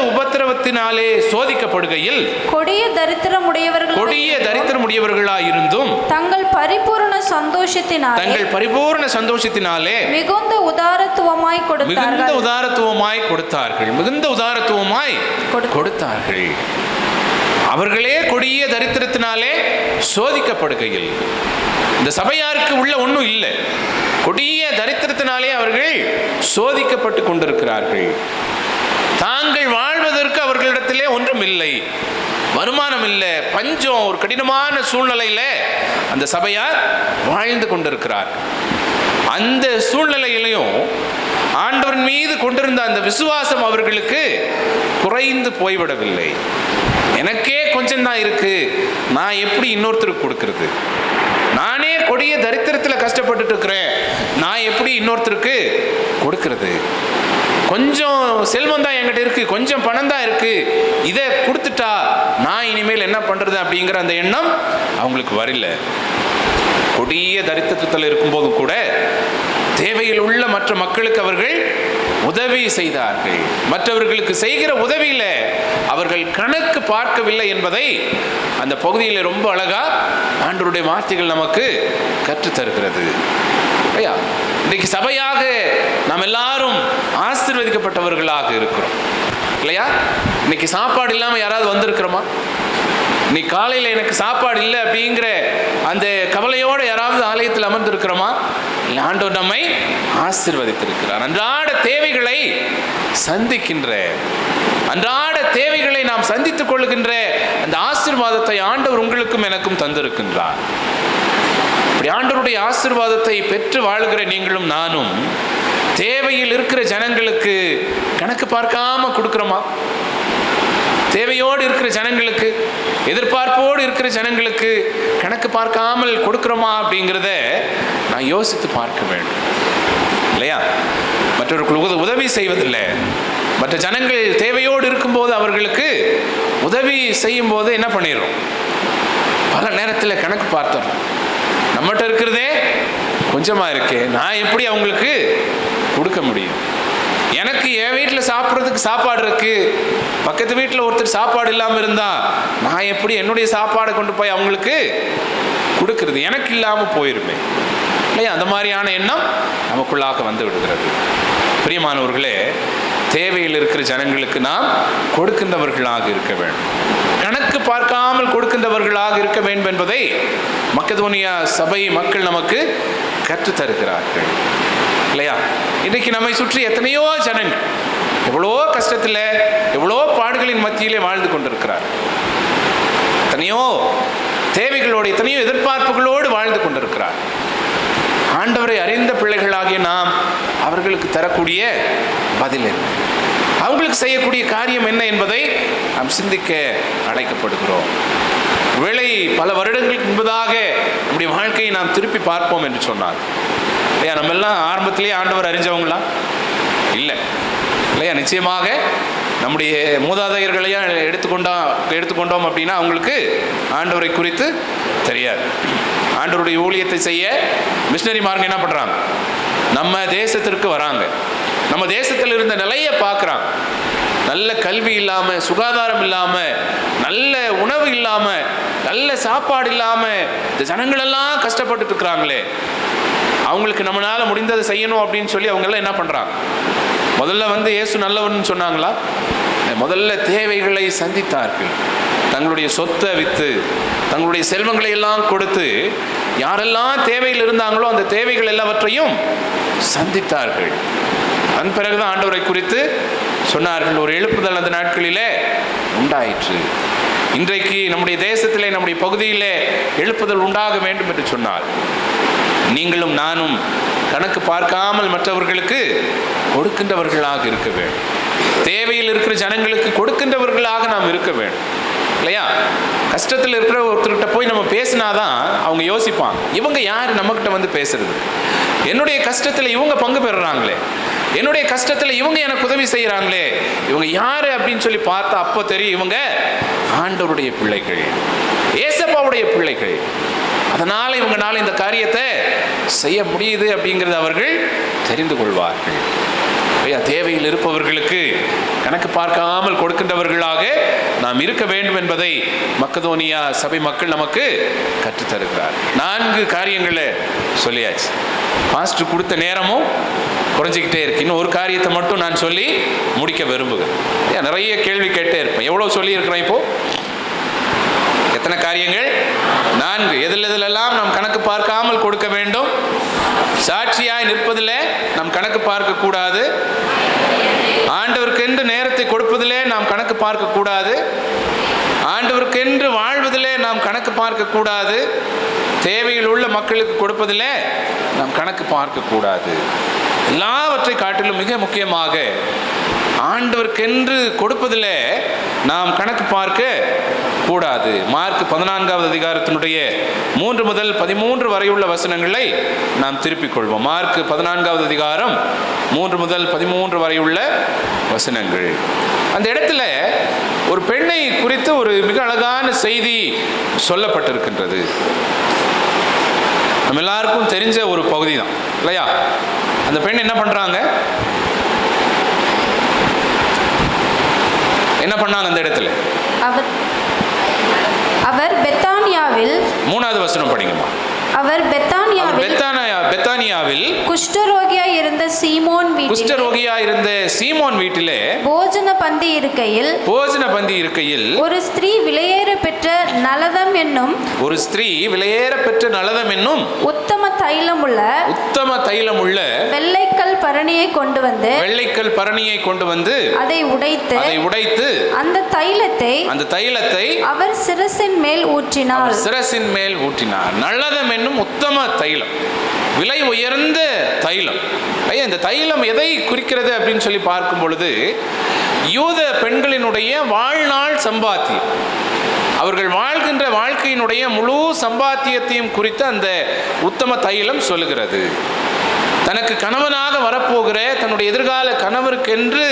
உபத்திரவத்தினாலே சோதிக்கப்படுகையில் கொடிய தரித்திரமுடையவர்களாய் இருந்தும் தங்கள் பரிபூரண சந்தோஷத்தினாலே மிகுந்த உதாரத்துவமாய் கொடுத்தார்கள். அவர்களே கொடிய தரித்திரத்தினாலே சோதிக்கப்படுகையில், இந்த சபையாருக்கு உள்ள ஒன்றும் இல்லை, கொடிய தரித்திரத்தினாலே அவர்கள் சோதிக்கப்பட்டு கொண்டிருக்கிறார்கள். தாங்கள் வாழ்வதற்கு அவர்களிடத்திலே ஒன்றும் இல்லை, வருமானம் இல்லை, பஞ்சம், ஒரு கடினமான சூழ்நிலையில அந்த சபையார் வாழ்ந்து கொண்டிருக்கிறார். அந்த சூழ்நிலையிலையும் ஆண்டவரின் மீது கொண்டிருந்த அந்த விசுவாசம் அவர்களுக்கு குறைந்து போய்விடவில்லை. எனக்கே கொஞ்சம் தான் இருக்கு, நான் எப்படி இன்னொருத்தருக்கு கொடுக்கிறது? நானே கொடிய தரித்திரத்தில் கஷ்டப்பட்டுட்டு இருக்கிறேன், நான் எப்படி இன்னொருத்தருக்கு கொடுக்கிறது? கொஞ்சம் செல்வம் தான் என்கிட்ட இருக்கு, கொஞ்சம் பணம் தான் இருக்கு, இதை கொடுத்துட்டா நான் இனிமேல் என்ன பண்றது அப்படிங்கிற அந்த எண்ணம் அவங்களுக்கு வரல. கொடிய தரித்திரத்தில் இருக்கும்போதும் கூட தேவையில் உள்ள மற்ற மக்களுக்கு அவர்கள் உதவி செய்தார்கள். மற்றவர்களுக்கு செய்கிற உதவியில அவர்கள் கணக்கு பார்க்கவில்லை என்பதை அந்த பகுதியில் ரொம்ப அழகா ஆண்டவருடைய வார்த்தைகள் நமக்கு கற்றுத்தருகிறது. ஐயா, இன்னைக்கு சபையாக நாம் எல்லாரும் ஆசீர்வதிக்கப்பட்டவர்களாக இருக்கிறோம் இல்லையா? இன்னைக்கு சாப்பாடு இல்லாமல் யாராவது வந்திருக்கிறோமா? இன்னைக்கு காலையில் எனக்கு சாப்பாடு இல்லை அப்படிங்கிற அந்த கவலையோடு யாராவது ஆலயத்தில் அமர்ந்திருக்கிறோமா? ஆண்டவர் நம்மை ஆசீர்வதித்திருக்கிறார். அன்றாட தேவைகளை சந்திக்கின்ற, அன்றாட தேவைகளை நாம் சந்தித்துக் கொள்கின்ற அந்த ஆசீர்வாதத்தை ஆண்டவர் உங்களுக்கும் எனக்கும் தந்திருக்கின்றார். அப்படி ஆண்டவருடைய ஆசீர்வாதத்தை பெற்று வாழ்கிற நீங்களும் நானும் தேவையில் இருக்கிற ஜனங்களுக்கு கணக்கு பார்க்காம கொடுக்கிறோமா? தேவையோடு இருக்கிற ஜனங்களுக்கு, எதிர்பார்ப்போடு இருக்கிற ஜனங்களுக்கு கணக்கு பார்க்காமல் கொடுக்கிறோமா அப்படிங்கிறத நான் யோசித்து பார்க்க வேண்டும் இல்லையா? மற்றவர்களுக்கு உதவி செய்வதில்லை. மற்ற ஜனங்கள் தேவையோடு இருக்கும்போது அவர்களுக்கு உதவி செய்யும் போது என்ன பண்ணிடுறோம்? பல நேரத்தில் கணக்கு பார்த்துறோம். நம்மகிட்ட இருக்கிறதே கொஞ்சமா இருக்கு, நான் எப்படி அவங்களுக்கு கொடுக்க முடியும்? எனக்கு என் வீட்டில் சாப்பிட்றதுக்கு சாப்பாடு இருக்கு, பக்கத்து வீட்டில் ஒருத்தர் சாப்பாடு இல்லாமல் இருந்தா நான் எப்படி என்னுடைய சாப்பாடை கொண்டு போய் அவங்களுக்கு கொடுக்கறது? எனக்கு இல்லாமல் போயிருமே இல்லையா? அந்த மாதிரியான எண்ணம் நமக்குள்ளாக வந்து விடுகிறது. பிரியமானவர்களே, தேவையில் இருக்கிற ஜனங்களுக்கு நாம் கொடுக்கின்றவர்களாக இருக்க வேண்டும், கணக்கு பார்க்காமல் கொடுக்கின்றவர்களாக இருக்க வேண்டும் என்பதை மக்கதோனியா சபை மக்கள் நமக்கு கற்றுத்தருகிறார்கள் இல்லையா? இன்றைக்கு நம்மை சுற்றி எத்தனையோ ஜனங்கள் எவ்வளோ கஷ்டத்தில், எவ்வளோ பாடுகளின் மத்தியிலே வாழ்ந்து கொண்டிருக்கிறார். எத்தனையோ தேவைகளோடு, எத்தனையோ எதிர்பார்ப்புகளோடு வாழ்ந்து கொண்டிருக்கிறார். ஆண்டவரை அறிந்த பிள்ளைகளாகிய நாம் அவர்களுக்கு தரக்கூடிய பதில் என்ன, அவங்களுக்கு செய்யக்கூடிய காரியம் என்ன என்பதை நாம் சிந்திக்க அழைக்கப்படுகிறோம். வேளை பல வருடங்களுக்கு முன்பதாக நம்முடைய வாழ்க்கையை நாம் திருப்பி பார்ப்போம் என்று சொன்னார் இல்லையா? நம்ம எல்லாம் ஆரம்பத்திலேயே ஆண்டவர் அறிஞ்சவங்களா? இல்லை இல்லையா? நிச்சயமாக நம்முடைய மூதாதையர்களையும் எடுத்துக்கொண்டோம் அப்படின்னா அவங்களுக்கு ஆண்டவரை குறித்து தெரியாது. ஆண்டவருடைய ஊழியத்தை செய்ய மிஷனரிமார்கள் என்ன பண்ணுறாங்க? நம்ம தேசத்திற்கு வராங்க, நம்ம தேசத்தில் இருந்த நிலையை பார்க்குறாங்க. நல்ல கல்வி இல்லாமல், சுகாதாரம் இல்லாமல், நல்ல உணவு இல்லாமல், நல்ல சாப்பாடு இல்லாமல் இந்த ஜனங்களெல்லாம் கஷ்டப்பட்டுட்டு இருக்கிறாங்களே, அவங்களுக்கு நம்மளால் முடிந்ததை செய்யணும் அப்படின்னு சொல்லி அவங்கெல்லாம் என்ன பண்ணுறாங்க? முதல்ல வந்து இயேசு நல்லவர்னு சொன்னாங்களா? முதல்ல தேவைகளை சந்தித்தார்கள். தங்களுடைய சொத்தை விற்று, தங்களுடைய செல்வங்களை எல்லாம் கொடுத்து, யாரெல்லாம் தேவையில் இருந்தாங்களோ அந்த தேவைகள் எல்லாவற்றையும் சந்தித்தார்கள். அதன் பிறகுதான் ஆண்டவரை குறித்து சொன்னார்கள். ஒரு எழுப்புதல் அந்த நாட்களிலே உண்டாயிற்று. இன்றைக்கு நம்முடைய தேசத்திலே, நம்முடைய பகுதியிலே எழுப்புதல் உண்டாக வேண்டும் என்று சொன்னார். நீங்களும் நானும் கணக்கு பார்க்காமல் மற்றவர்களுக்கு கொடுக்கின்றவர்களாக இருக்க வேண்டும். தேவையில் இருக்கிற ஜனங்களுக்கு கொடுக்கின்றவர்களாக நாம் இருக்க வேண்டும் இல்லையா? கஷ்டத்தில் இருக்கிற ஒருத்தர்கிட்ட போய் நம்ம பேசினாதான் அவங்க யோசிப்பாங்க, இவங்க யார் நம்மகிட்ட வந்து பேசுறது? என்னுடைய கஷ்டத்தில் இவங்க பங்கு பெறுறாங்களே, என்னுடைய கஷ்டத்தில் இவங்க எனக்கு உதவி செய்கிறாங்களே, இவங்க யார் அப்படின்னு சொல்லி பார்த்தா அப்போ தெரியும் இவங்க ஆண்டவருடைய பிள்ளைகள், ஏசப்பாவுடைய பிள்ளைகள். அதனால் இவங்களால இந்த காரியத்தை செய்ய முடியுது அப்படிங்கிறது அவர்கள் தெரிந்து கொள்வார்கள். தேவையில் இருப்பவர்களுக்கு கணக்கு பார்க்காமல் கொடுக்கின்றவர்களாக நாம் இருக்க வேண்டும் என்பதை மக்கதோனியா சபை மக்கள் நமக்கு கற்றுத்தருகிறார். 4 காரியங்களை சொல்லியாச்சு. பாஸ்டர் கொடுத்த நேரமும் குறைஞ்சிக்கிட்டே இருக்கு. இன்னும் ஒரு காரியத்தை மட்டும் நான் சொல்லி முடிக்க விரும்புகிறேன். நிறைய கேள்வி கேட்டே இருப்பேன். எவ்வளோ சொல்லியிருக்கிறேன் இப்போ? எத்தனை காரியங்கள்? 4. எதிலெல்லாம் நாம் கணக்கு பார்க்காமல் கொடுக்க வேண்டும்? சாட்சியாய் நிற்பதிலே நாம் கணக்கு பார்க்க கூடாது. ஆண்டவருக்கென்று நேரத்தை கொடுப்பதிலே நாம் கணக்கு பார்க்க கூடாது. ஆண்டவருக்கென்று வாழ்வதிலே நாம் கணக்கு பார்க்க கூடாது. தேவையில் உள்ள மக்களுக்கு கொடுப்பதிலே நாம் கணக்கு பார்க்க கூடாது. எல்லாவற்றை காட்டிலும் மிக முக்கியமாக ஆண்டவருக்கென்று கொடுப்பதிலே நாம் கணக்கு பார்க்க கூடாது. மார்க் 14வது அதிகாரத்தினுடைய 3 முதல் 13 வரையுள்ள வசனங்களை நாம் திருப்பிக் கொள்வோம். மார்க் 14வது அதிகாரம் 3 முதல் 13 வரையுள்ள வசனங்கள். அந்த இடத்துல ஒரு பெண்ணை குறித்து ஒரு மிக அழகான செய்தி சொல்லப்பட்டிருக்கின்றது. நம்ம எல்லாருக்கும் தெரிஞ்ச ஒரு பகுதி தான் இல்லையா? அந்த பெண் என்ன பண்றாங்க? என்ன பண்ணாங்க அந்த இடத்துல? அவர் பெத்தானியாவில், 3வது வசனம் படிங்கம்மா. அவர் பெத்தானியாவில் குஷ்டரோகியாய் இருந்த சீமோன் வீட்டிலே போஜன பந்தி இருக்கையில் ஒரு ஸ்திரீ விலையேற பெற்ற நலதம் என்னும் உத்தம தைலமுள்ள வெள்ளைக்கல் பரணியை கொண்டு வந்து அதை உடைத்து அந்த தைலத்தை அவர் சிரசின் மேல் ஊற்றினார். நலதம் என்னும் உத்தம தைலம், விலை உயர்ந்த தைலம். இந்த தைலம் எதை குறிக்கிறது அப்படின்னு சொல்லி பார்க்கும் பொழுது, யூத பெண்களினுடைய வாழ்நாள் சம்பாத்தியம், அவர்கள் வாழ்கின்ற வாழ்க்கையினுடைய முழு சம்பாத்தியத்தையும் குறித்து அந்த உத்தம தைலம் சொல்லுகிறது. தனக்கு கணவனாக வரப்போகிற தன்னுடைய எதிர்கால கணவருக்கென்று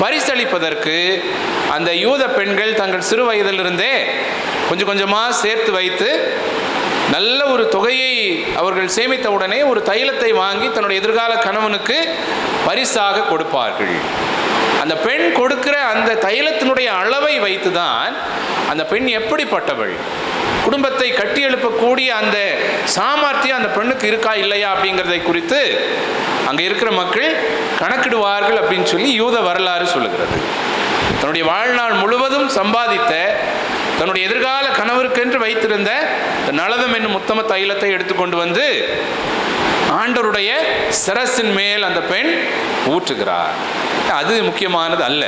பரிசளிப்பதற்கு அந்த யூத பெண்கள் தங்கள் சிறு வயதிலிருந்தே கொஞ்சம் கொஞ்சமாக சேர்த்து வைத்து நல்ல ஒரு தொகையை அவர்கள் சேமித்த உடனே ஒரு தைலத்தை வாங்கி தன்னுடைய எதிர்கால கணவனுக்கு பரிசாக கொடுப்பார்கள். அந்த பெண் கொடுக்கிற அந்த தைலத்தினுடைய அளவை வைத்துதான் அந்த பெண் எப்படிப்பட்டவள், குடும்பத்தை கட்டி எழுப்பக்கூடிய அந்த சாமர்த்தியம் அந்த பெண்ணுக்கு இருக்கா இல்லையா அப்படிங்கிறதை குறித்து அங்கே இருக்கிற மக்கள் கணக்கிடுவார்கள் அப்படின்னு சொல்லி யூத வரலாறு சொல்லுகிறது. தன்னுடைய வாழ்நாள் முழுவதும் சம்பாதித்த தன்னுடைய எதிர்கால கணவருக்கென்று வைத்திருந்த நளதம் என்னும் உத்தம தைலத்தை எடுத்துக்கொண்டு வந்து ஆண்டவருடைய சிரசின் மேல் அந்த பெண் ஊற்றுகிறார். அது முக்கியமானது அல்ல,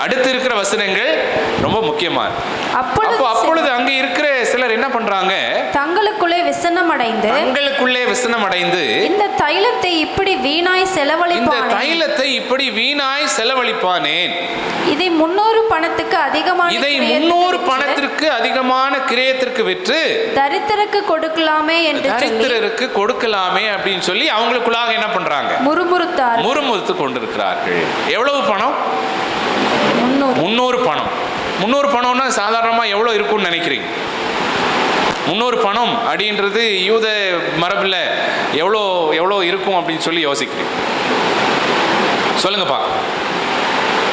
அடுத்து இருக்கிற வசனங்கள் ரொம்ப முக்கியமானது. அப்பொழுது அங்க இருக்கிற சிலர் என்ன பண்றாங்க, தங்களுக்குள்ளே விசனம் அடைந்து இந்த தைலத்தை இப்படி வீணாய் செலவழிப்பானேன், இதை 300 பணத்துக்கு அதிகமான கிரயத்திற்கு விற்று தரித்திரருக்கு கொடுக்கலாமே அப்படின்னு சொல்லி அவங்களுக்குள்ளாக என்ன பண்றாங்க, முறுமுறுத்து கொண்டிருக்கிறார்கள். எவ்வளவு பணம்? 300 பணம். 300 பணம்னா சாதாரணமாக எவ்வளோ இருக்கும்னு நினைக்கிறீங்க? 300 பணம் அப்படின்றது யூத மரபில் எவ்வளோ எவ்வளோ இருக்கும் அப்படின்னு சொல்லி யோசிக்கிறீங்க? சொல்லுங்கப்பா,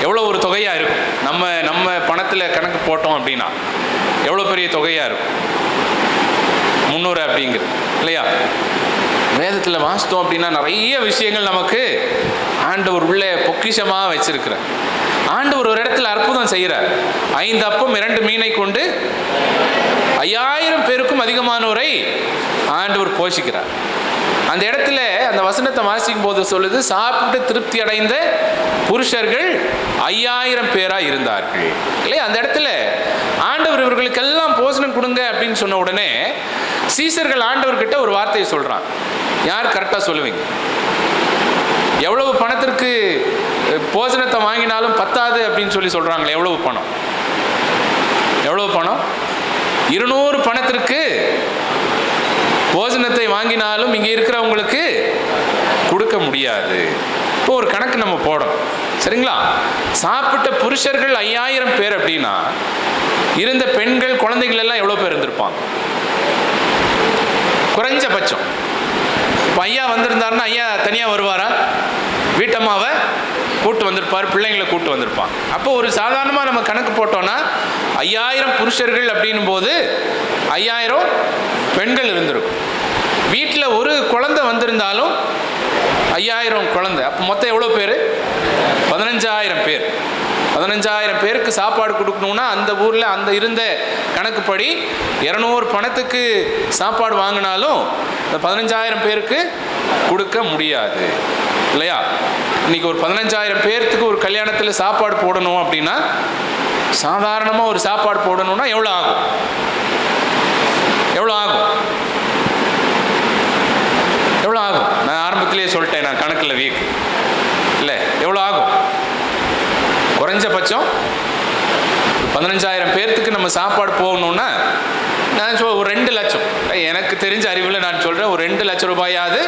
எவ்வளோ ஒரு தொகையாக இருக்கும்? நம்ம பணத்தில் கணக்கு போட்டோம் அப்படின்னா எவ்வளோ பெரிய தொகையாக இருக்கும் 300 அப்படிங்கிறது இல்லையா? வேதத்தில் வாசித்தோம் அப்படின்னா நிறைய விஷயங்கள் நமக்கு ஆண்டவர் உள்ள பொக்கிஷமாக வச்சிருக்கிறார். ஆண்டவர் ஒரு இடத்துல அற்புதம் செய்கிறார். 5 அப்பம் 2 மீனை கொண்டு 5000 பேருக்கும் அதிகமானோரை ஆண்டவர் போஷிக்கிறார். அந்த இடத்துல அந்த வசனத்தை வாசிக்கும் போது சொல்லுது, சாப்பிட்டு திருப்தி அடைந்த புருஷர்கள் 5000 பேரா இருந்தார்கள் இல்லையா? அந்த இடத்துல ஆண்டவர் இவர்களுக்கெல்லாம் போஷணம் கொடுங்க அப்படின்னு சொன்ன உடனே சீசர்கள் ஆண்டவர்கிட்ட ஒரு வார்த்தையை சொல்றான். யார் கரெக்டா சொல்லுவீங்க? எவ்வளவு பணத்திற்கு போஜனத்தை வாங்கினாலும் பத்தாது அப்படின்னு சொல்லி சொல்றாங்களே, எவ்வளவு பணம்? 200 பணத்திற்கு போஜனத்தை வாங்கினாலும் இங்க இருக்கிறவங்களுக்கு கொடுக்க முடியாது. இப்போ ஒரு கணக்கு நம்ம போடணும், சரிங்களா? சாப்பிட்ட புருஷர்கள் 5000 பேர் அப்படின்னா இருந்த பெண்கள் குழந்தைகள் எல்லாம் எவ்வளவு பேர் இருந்திருப்பாங்க? குறைஞ்சபட்சம் இப்போ ஐயா வந்திருந்தாருன்னா ஐயா தனியாக வருவாரா? வீட்டம்மாவை கூட்டு வந்திருப்பார், பிள்ளைங்களை கூட்டு வந்திருப்பாங்க. அப்போ ஒரு சாதாரணமாக நம்ம கணக்கு போட்டோம்னா 5000 புருஷர்கள் அப்படின்னும் போது 5000 பெண்கள் இருந்திருக்கும். வீட்டில் ஒரு குழந்தை வந்திருந்தாலும் 5000 குழந்தை. அப்போ மொத்தம் எவ்வளோ பேர்? 15000 பேர். 15000 பேருக்கு சாப்பாடு கொடுக்கணும்னா அந்த ஊரில் அந்த இருந்த கணக்குப்படி 200 பணத்துக்கு சாப்பாடு வாங்கினாலும் 15000 பேருக்கு கொடுக்க முடியாது இல்லையா? இன்னைக்கு ஒரு 15000 பேர்த்துக்கு ஒரு கல்யாணத்தில் சாப்பாடு போடணும் அப்படின்னா, சாதாரணமாக ஒரு சாப்பாடு போடணும்னா எவ்வளோ ஆகும்? நான் ஆரம்பத்திலேயே சொல்லிட்டேன், நான் கணக்கில் வீக் இல்லை. எவ்வளோ ஆகும்? குறைஞ்சபட்சம் 15000 பேர்த்துக்கு நம்ம சாப்பாடு போகணும்னா நான் ஒரு 2 லட்சம், எனக்கு தெரிஞ்ச அறிவில் நான் சொல்கிறேன், ஒரு 2 லட்சம் ரூபாயாவது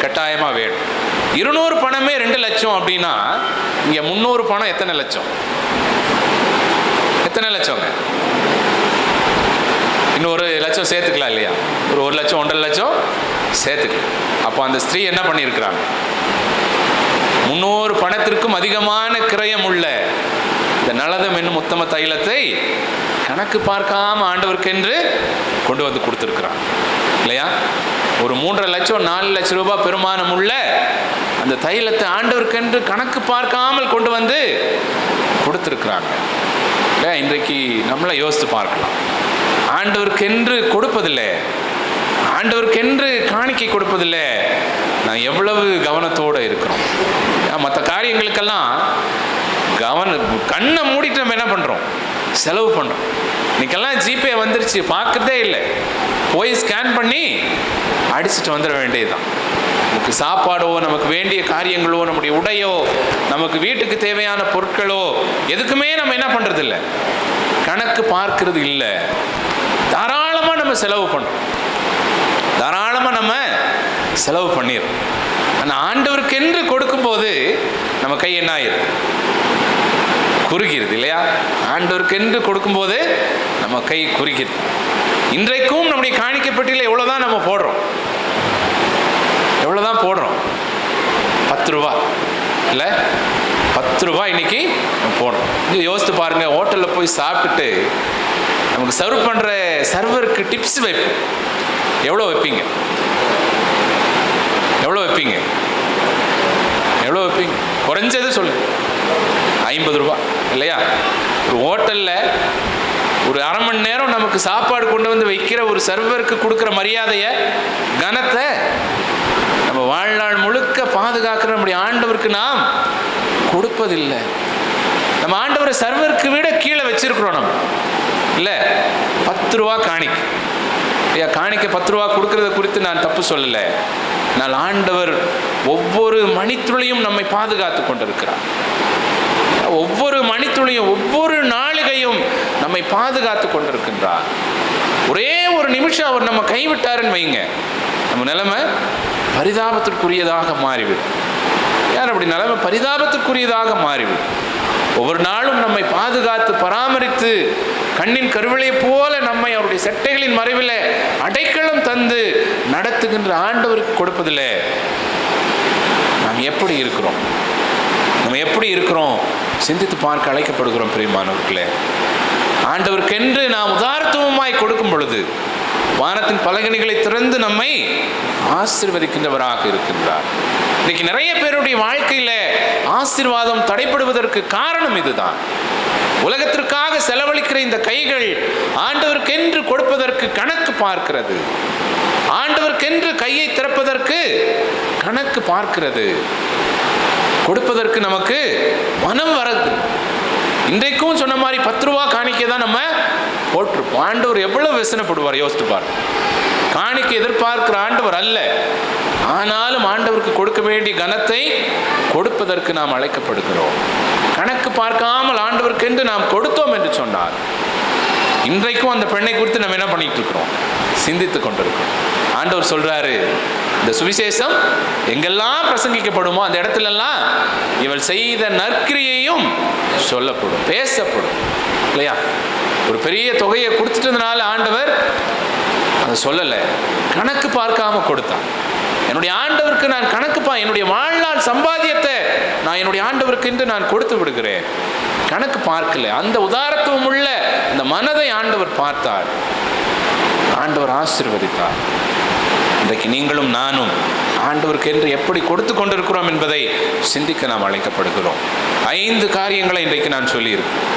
கட்டாயமாக வேணும். 200 பணமே 2 லட்சம் அப்படின்னா இங்கே 300 பணம் எத்தனை லட்சம்? இன்னும் 1 லட்சம் சேர்த்துக்கலாம் இல்லையா? ஒரு 1 லட்சம் 1.5 லட்சம் சேர்த்துக்கலாம். அப்போ அந்த ஸ்திரீ என்ன பண்ணியிருக்கிறாங்க? 300 பணத்திற்கும் அதிகமான கிரயம் உள்ள இந்த நளதம் என்னும் உத்தம தைலத்தை கணக்கு பார்க்காம ஆண்டவருக்கென்று கொண்டு வந்து கொடுத்துருக்குறான் இல்லையா? ஒரு 3.5 லட்சம் 4 லட்சம் ரூபாய் பெருமானம் உள்ள அந்த தைலத்தை ஆண்டவருக்கென்று கணக்கு பார்க்காமல் கொண்டு வந்து கொடுத்துருக்குறாங்க. இன்றைக்கு நம்மளை யோசித்து பார்க்கலாம். ஆண்டவருக்கென்று கொடுப்பதில்லை, ஆண்டவருக்கென்று காணிக்கை கொடுப்பதில்லை, நான் எவ்வளவு கவனத்தோடு இருக்கிறோம். மற்ற காரியங்களுக்கெல்லாம் கண்ணை மூடிட்டு நம்ம என்ன பண்ணுறோம்? செலவு பண்ணுறோம். இன்னைக்கெல்லாம் ஜிபே வந்துருச்சு, பார்க்கறதே இல்லை, போய் ஸ்கேன் பண்ணி அடிச்சுட்டு வந்துட வேண்டியதுதான். நமக்கு சாப்பாடோ, நமக்கு வேண்டிய காரியங்களோ, நம்முடைய உடையோ, நமக்கு வீட்டுக்கு தேவையான பொருட்களோ எதுக்குமே நம்ம என்ன பண்ணுறது இல்லை, கணக்கு பார்க்கறது இல்லை. தாராளமாக நம்ம செலவு பண்ணுறோம், தாராளமாக நம்ம செலவு பண்ணிடுறோம். ஆனால் ஆண்டவருக்கென்று கொடுக்கும்போது நம்ம கை என்ன ஆயிரும்? குறுகிறது இல்லையா? ஆண்டவருக்கென்று கொடுக்கும்போது நம்ம கை குறுகிறது. இன்றைக்கும் நம்முடைய காணிக்கப்பட்டியில் எவ்வளவுதான் நம்ம போடுறோம்? எவ்வளவுதான் போடுறோம்? 10 ரூபா இல்ல, 10 ரூபா இன்னைக்கு போடுறோம். யோசித்து பாருங்க, ஹோட்டல்ல போய் சாப்பிட்டுட்டு நமக்கு சர்வ் பண்ற சர்வருக்கு டிப்ஸ் வைப்போம். எவ்வளோ வைப்பீங்க? எவ்வளோ வைப்பீங்க? எவ்வளோ வைப்பீங்க? குறைஞ்சது சொல்லுங்க. 50 ரூபா இல்லையா? ஒரு ஹோட்டல்ல ஒரு அரை மணி நேரம் நமக்கு சாப்பாடு கொண்டு வந்து வைக்கிற ஒரு சர்வருக்கு கொடுக்குற மரியாதையை, கனத்தை நம்ம வாழ்நாள் முழுக்க பாதுகாக்கிற நம்முடைய ஆண்டவருக்கு நாம் கொடுப்பதில்லை. நம்ம ஆண்டவரை சர்வருக்கு விட கீழே வச்சிருக்கிறோம் நம்ம இல்லை. 10 ரூபா காணிக்கை. காணிக்கை 10 ரூபா கொடுக்கறத குறித்து நான் தப்பு சொல்லலை. நான் ஆண்டவர் ஒவ்வொரு மணித்துளியும் நம்மை பாதுகாத்து கொண்டிருக்கிறார். ஒவ்வொரு மணித்துளியும் ஒவ்வொரு நாளிகையும் நம்மை பாதுகாத்து கொண்டிருக்கின்றார். ஒரே ஒரு நிமிஷம் அவர் நம்ம கைவிட்டாருன்னு வைங்க, நம்ம நிலைமை பரிதாபத்திற்குரியதாக மாறிவிடும். யார் அப்படி நிலைமை பரிதாபத்திற்குரியதாக மாறிவிடும். ஒவ்வொரு நாளும் நம்மை பாதுகாத்து பராமரித்து கண்ணின் கருவிலை போல நம்மை அவருடைய சட்டைகளின் மறைவில் அடைக்கலம் தந்து நடத்துகின்ற ஆண்டவருக்கு கொடுப்பதில்லை. நாம் எப்படி இருக்கிறோம்? நம்ம எப்படி இருக்கிறோம்? சிந்தித்து பார்க்க அழைக்கப்படுகிறோம் பிரியமானவர்களே. ஆண்டவருக்கென்று நாம் உதார்த்தமாய் கொடுக்கும் பொழுது வானத்தின் பலகணிகளை திறந்து நம்மை ஆசீர்வதிக்கின்றவராக இருக்கின்றார். இன்னைக்கு நிறைய பேருடைய வாழ்க்கையில ஆசீர்வாதம் தடைப்படுவதற்கு காரணம் இதுதான். உலகத்திற்காக செலவழிக்கிற இந்த கைகள் ஆண்டவருக்கென்று கொடுப்பதற்கு கணக்கு பார்க்கிறது. ஆண்டவருக்கென்று கையை திறப்பதற்கு கணக்கு பார்க்கிறது. கொடுப்பதற்கு நமக்கு மனம் வரது. இன்றைக்கும் சொன்ன மாதிரி 10 ரூபா காணிக்கை தான் நம்ம போட்டிருப்போம். ஆண்டவர் எவ்வளவு வேசனைப்படுவார் யோசித்து பாருங்க. காணிக்கை எதிர்பார்க்கிற ஆண்டவர் அல்ல. ஆனாலும் ஆண்டவருக்கு கொடுக்க வேண்டிய கனத்தை கொடுப்பதற்கு நாம் அழைக்கப்படுகிறோம். கணக்கு பார்க்காமல் ஆண்டவருக்கு என்று நாம் கொடுத்தோம் என்று சொன்னார். இன்றைக்கும் அந்த பெண்ணை குறித்து நம்ம என்ன பண்ணிட்டு இருக்கிறோம்? சிந்தித்து கொண்டிருக்கிறோம். ஆண்டவர் சொல்றாரு, இந்த சுவிசேஷம் எங்கெல்லாம் பிரசங்கிக்கப்படுமோ அந்த இடத்துலலாம் இவள் செய்த நற்கிரியையும் சொல்லப்படும், பேசப்படும் இல்லையா? ஒரு பெரிய தொகையை கொடுத்துட்டதுனால ஆண்டவர் அதை சொல்லலை, கணக்கு பார்க்காம கொடுத்தான். என்னுடைய ஆண்டவருக்கு நான் என்னுடைய வாழ்நாள் சம்பாத்தியத்தை நான் என்னுடைய ஆண்டவருக்கு என்று நான் கொடுத்து விடுகிறேன். கணக்கு பார்க்கல. அந்த உதாரத்துவம் உள்ள அந்த மனதை ஆண்டவர் பார்த்தார், ஆண்டவர் ஆசீர்வதித்தார். இன்றைக்கு நீங்களும் நானும் ஆண்டவருக்கு என்று எப்படி கொடுத்து கொண்டிருக்கிறோம் என்பதை சிந்திக்க நாம் அழைக்கப்படுகிறோம். 5 காரியங்களை இன்றைக்கு நான் சொல்லியிருக்கேன்.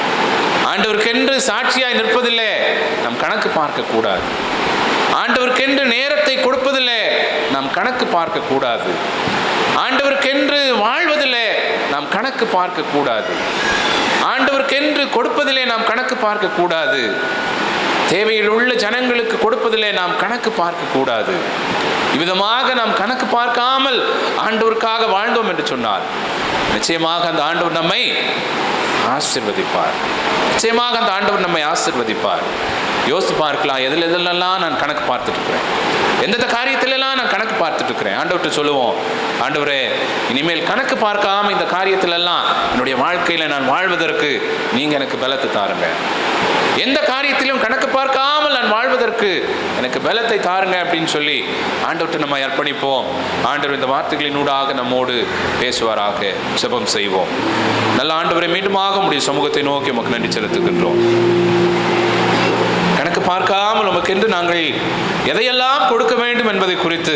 ஆண்டவருக்கென்று சாட்சியாய் நிற்பதில்லை, நாம் கணக்கு பார்க்க கூடாது. ஆண்டவருக்கென்று நேரத்தை கொடுப்பதில்லை, நாம் கணக்கு பார்க்க கூடாது. ஆண்டவருக்கென்று வாழ்வதில்லை, நாம் கணக்கு பார்க்க கூடாது. ஆண்டவருக்கென்று கொடுப்பதிலே நாம் கணக்கு பார்க்க கூடாது. தேவையில் உள்ள ஜனங்களுக்கு கொடுப்பதிலே நாம் கணக்கு பார்க்க கூடாது. இவ்விதமாக நாம் கணக்கு பார்க்காமல் ஆண்டவருக்காக வாழ்ந்தோம் என்று சொன்னார், நிச்சயமாக அந்த ஆண்டவர் நம்மை ஆசீர்வதிப்பார். நிச்சயமாக அந்த ஆண்டவர் நம்மை ஆசீர்வதிப்பார். யோசித்து பார்க்கலாம், எதிலெல்லாம் நான் கணக்கு பார்த்துட்டு இருக்கிறேன், எந்தெந்த காரியத்திலெல்லாம் நான் கணக்கு பார்த்துட்டு இருக்கிறேன். ஆண்டவர்கிட்ட சொல்லுவோம், ஆண்டவரே இனிமேல் கணக்கு பார்க்காம இந்த காரியத்திலெல்லாம் என்னுடைய வாழ்க்கையில நான் வாழ்வதற்கு நீங்க எனக்கு பலத்தை தாருங்க. எந்த காரியத்திலும் கணக்கு பார்க்காமல் நான் வாழ்வதற்கு எனக்கு பலத்தை தாருங்க அப்படின்னு சொல்லி ஆண்டவர்கிட்ட நம்ம அர்ப்பணிப்போம். ஆண்டவர் இந்த வார்த்தைகளினூடாக நம்மோடு பேசுவாராக. ஜெபம் செய்வோம். நல்ல ஆண்டவரை மீண்டுமாக உம்முடைய சமூகத்தை நோக்கி உமக்கு நன்றி செலுத்துகின்றோம். கணக்கு பார்க்காமல் உமக்கென்று நாங்கள் எதையெல்லாம் கொடுக்க வேண்டும் என்பதை குறித்து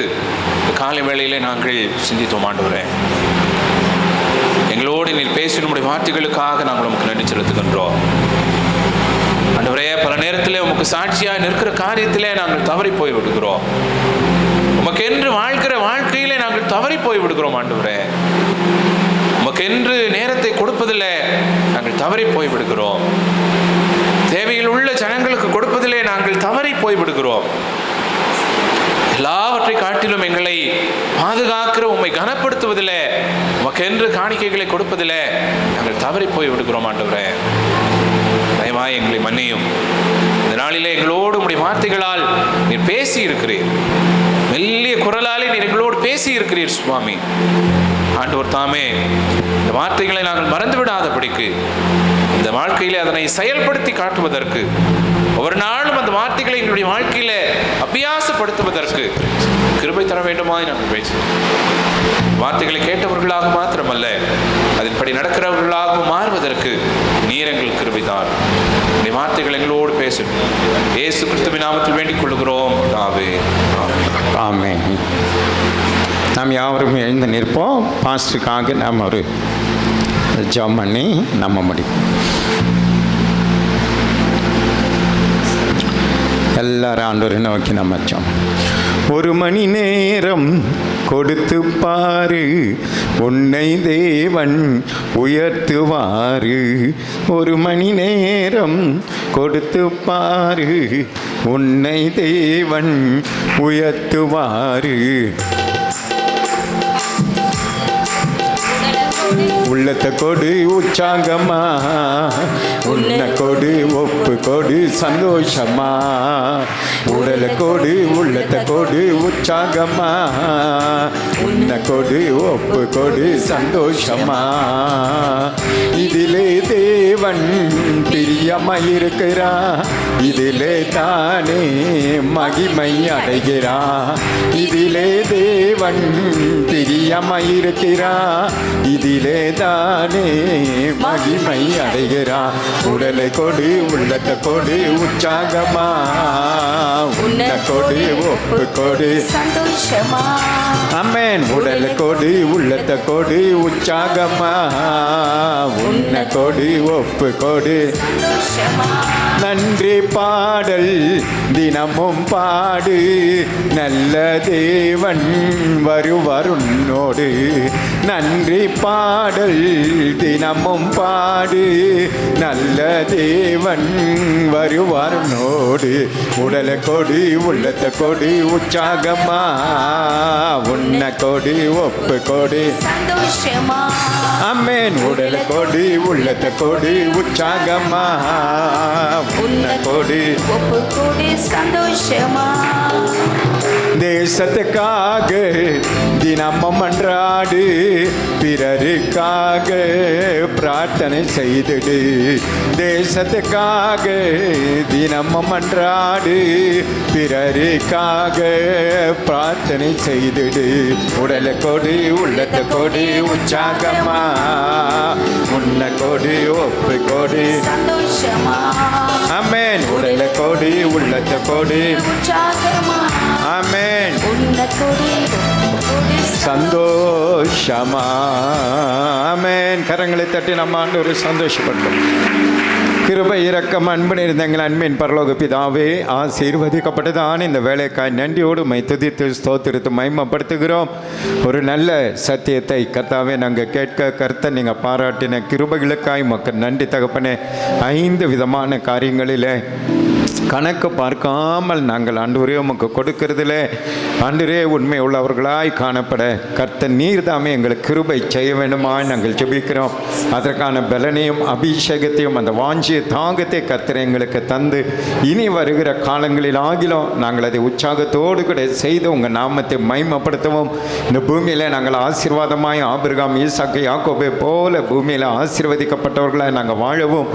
காலை வேளையிலே நாங்கள் சிந்தித்தோம். ஆண்டவரே, எங்களோடு நீர் பேசி நம்முடைய வார்த்தைகளுக்காக நாங்கள் உமக்கு நன்றி செலுத்துகின்றோம். ஆண்டவரே, பல நேரத்திலே உமக்கு சாட்சியாக நிற்கிற காரியத்திலே நாங்கள் தவறி போய் விடுகிறோம். உமக்கென்று வாழ்கிற வாழ்க்கையிலே நாங்கள் தவறி போய் விடுகிறோம். ஆண்டவரே, உமக்கென்று நேரத்தை கொடுப்பதில்லை நாங்கள் தவறி போய் விடுகிறோம். தேவையில் உள்ள ஜனங்களுக்கு கொடுப்பதிலே நாங்கள் தவறி போய் விடுகிறோம். எல்லாவற்றை காட்டிலும் எங்களை பாதுகாக்கிற உம்மை கனப்படுத்துவதில்லை, உமக்கென்று காணிக்கைகளை கொடுப்பதில்லை நாங்கள் தவறி போய் விடுகிறோம். ஆண்டவரே, தயவாய் எங்களை மன்னியும். இந்த நாளிலே எங்களோடு உம்முடைய வார்த்தைகளால் நீர் பேசி இருக்கிறீர், மெல்லிய குரலாலே நீர் எங்களோடு பேசி இருக்கிறீர் சுவாமி. ஆண்டவர் தாமே இந்த வார்த்தைகளை நாங்கள் மறந்து விடாதபடிக்கு இந்த அந்த வாழ்க்கையிலே அதனை செயல்படுத்தி காட்டுவதற்கு, ஒவ்வொரு நாளும் அந்த வார்த்தைகளை எங்களுடைய வாழ்க்கையில அபியாசப்படுத்துவதற்கு கிருபை தர வேண்டுமாய் நாங்கள் பேசுகிறோம். வார்த்தைகளை கேட்டவர்களாக மாத்திரமல்ல, அதன்படி நடக்கிறவர்களாக மாறுவதற்கு நீர் எங்கள் கிருபை தான். இந்த வார்த்தைகள் எங்களோடு பேசும். இயேசு கிறிஸ்துவின் நாமத்தில் வேண்டிக் கொள்கிறோம். ஆமென். நாம் யாவரும் எழுந்து நிற்போம். பாஸ்டருக்காக நாம் ஒரு ஜெபம் பண்ணி நம்ம முடிப்போம். எல்லாரும் ஆண்டவரை நோக்கி நம்ம ஜெபம். ஒரு மணி நேரம் கொடுத்து பாரு, உன்னை தேவன் உயர்த்துவாரு. ஒரு மணி நேரம் கொடுத்து பாரு, உன்னை தேவன் உயர்த்துவாரு. உள்ளத்தை கொடு உற்சாகமா, உன்னை கொடு ஒப்பு கொடு சந்தோஷமா. உடலை கொடு உள்ளத்தை கொடு உற்சாகமா, உன்னை கொடு ஒப்பு கொடு சந்தோஷமா. இதிலே தேவன் பிரியமாயிருக்கிறா, இதிலே தானே மகிமை அடைகிறா. இதிலே தேவன் பிரியமாயிருக்கிறா, இதிலே தானே மகிமை அடைகிறா. உடலை கொடு உள்ளத்தை கொடு உற்சாகமா, உன்னை கொடு ஒப்பு கொடு சந்தோஷமா. ஆமென். உடலை கொடு உள்ளத்தை கொடு உற்சாகமா, உன்னை கொடு ஒப்பு கொடு சந்தோஷமா. நன்றி பாடல் தினமும் பாடு, நல்ல தேவன் வருவார் உன்னோடு. நன்றி பாடல் தினமும் பாடு, நல்ல தேவன் வருவார் உன்னோடு. உடலை கொடு உள்ளத்தை கொடு உற்சாகமா, உன்னை கொடு ஒப்பு கொடு சந்தோஷமா. ஆமென். உடலை கொடு உள்ளத்தை கொடு உற்சாகமா, உன்னை கொடு ஒப்பு கொடு சந்தோஷமா. தேசத்துக்காக தினமும் அன்றாடு, பிறருக்காக பிரார்த்தனை செய்திடு. தேசத்துக்காக தினமும் அன்றாடு, பிறருக்காக பிரார்த்தனை செய்திடு. உடலை கொடு உள்ளத்தை கொடு உற்சாகமா, உன்னை கொடு ஒப்பு கொடு சந்தோஷமா. ஆமென். உடலை கொடு உள்ளத்தை கொடு உற்சாகமா. ஆமென். உன்னை கொடு ஒப்பு கொடு சந்தோஷமா. ஆமென். கரங்களை தட்டி நம்ம ஆண்டவரை சந்தோஷப்பட்டோம். கிருபை இரக்கம் அன்பு நிறைந்தங்கள் அன்பின் பரலோக பிதாவே, ஆசீர்வதிக்கப்பட்டதான இந்த வேலைக்காய் நன்றியோடு மை துதித்து ஸ்தோத்திரித்து மகிமைப்படுத்துகிறோம். ஒரு நல்ல சத்தியத்தை கர்த்தாவே நாங்கள் கேட்க கர்த்தர் நீங்கள் பாராட்டின கிருபைகளுக்காய் மக்கள் நன்றி தகப்பனே. 5 விதமான காரியங்களில் கணக்கு பார்க்காமல் நாங்கள் ஆண்டவரே உமக்கு கொடுக்கறதில்ல. ஆண்டவரே உண்மை உள்ளவர்களாய் காணப்பட கர்த்தர் நீர் தாமே எங்களுக்கு கிருபை செய்ய வேண்டுமாய் நாங்கள் ஜெபிக்கிறோம். அதற்கான பலனையும் அபிஷேகத்தையும் அந்த வாஞ்சிய தாகத்தை கர்த்தர் எங்களுக்கு தந்து இனி வருகிற காலங்களில் ஆகிலும் நாங்கள் அதை உற்சாகத்தோடு கூட செய்து உங்கள் நாமத்தை மகிமைப்படுத்தவும். இந்த பூமியில் நாங்கள் ஆசீர்வாதமாய் ஆபிரகாம் ஈசாக்கு யாக்கோபை போல பூமியில் ஆசீர்வதிக்கப்பட்டவர்களாய் நாங்கள் வாழவும்.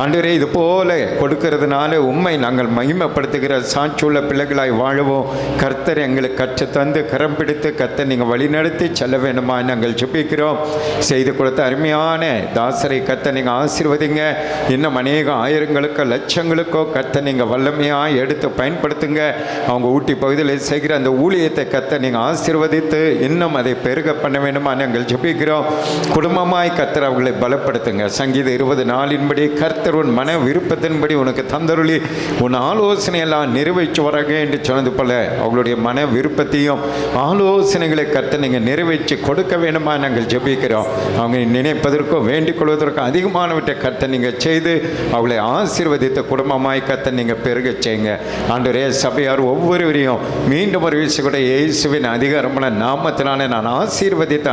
ஆண்டவரே இது போல கொடுக்கறதுனால உண்மை நாங்கள் மகிமைப்படுத்துகிற சாட்சியுள்ள பிள்ளைகளாய் வாழவும் கர்த்தர் எங்களுக்கு கற்றுத்தந்து கரம் பிடித்து கர்த்தர் நீங்கள் வழிநடத்தி செல்ல வேண்டுமா நாங்கள் ஜெபிக்கிறோம். செய்து கொடுத்த அருமையான தாசரை கர்த்தர் நீங்கள் ஆசீர்வதிங்க. இன்னும் அநேக ஆயிரங்களுக்கோ லட்சங்களுக்கோ கர்த்தர் நீங்கள் வல்லமையாக எடுத்து பயன்படுத்துங்க. அவங்க ஊட்டி பகுதியில் செய்கிற அந்த ஊழியத்தை கர்த்தர் நீங்கள் ஆசீர்வதித்து இன்னும் அதை பெருக பண்ண வேண்டுமா நாங்கள் ஜெபிக்கிறோம். குடும்பமாய் கர்த்தர் அவர்களை பலப்படுத்துங்க. சங்கீதம் 20:4 கர்த்தர் உன் மன விருப்பத்தின்படி உனக்கு தந்தருளி உன் ஆலோசனையெல்லாம் நிறைவேற்றி வரங்க என்று சொன்னது போல அவங்களுடைய மன விருப்பத்தையும் ஆலோசனைகளை கர்த்தர் நீங்கள் நிறைவேற்றி கொடுக்க வேண்டுமா நாங்கள் ஜெபிக்கிறோம். அவங்க நினைப்பதற்கோ வேண்டிக் கொள்வதற்கோ அதிகமானவற்றை கர்த்தர் நீங்கள் செய்து அவளை ஆசீர்வதித்த குடும்பமாய் கர்த்தர் நீங்கள் பெருக செய்யுங்க. ஆண்டவரே சபையார் ஒவ்வொருவரையும் மீண்டும் ஒரு விஷயம் கூட இயேசுவின் அதிகாரமான நாமத்தினாலே நான் ஆசீர்வதித்து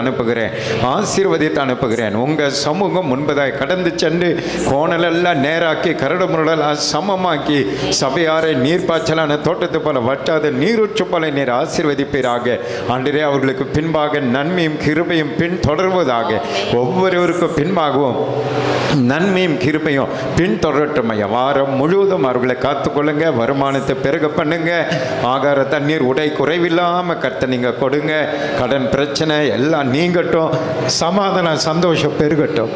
அனுப்புகிறேன். உங்கள் சமூகம் முன்பதாய் கடந்து சென்று கோணலெல்லாம் நேராக்கி கரடு முரடெல்லாம் சமமாக்கி சபையாரை நீர்ப்பாய்ச்சலான தோட்டத்தை போல வற்றாத நீரூற்று போல நீர் ஆசீர்வதிப்பீராக. ஆண்டவரே, அவர்களுக்கு பின்பாக நன்மையும் கிருபையும் பின் தொடர்வதாக. ஒவ்வொருவருக்கும் பின்பாகவும் நன்மையும் கிருபையும் பின் தொடரட்டும் ஐயா. வாரம் முழுவதும் அவர்களை காத்துக்கொள்ளுங்க. வருமானத்தை பெருக பண்ணுங்க. ஆகார தண்ணீர் உடை குறைவில்லாமல் கர்த்தர் நீங்கள் கொடுங்க. கடன் பிரச்சனை எல்லாம் நீங்கட்டும். சமாதானம் சந்தோஷம் பெருகட்டும்.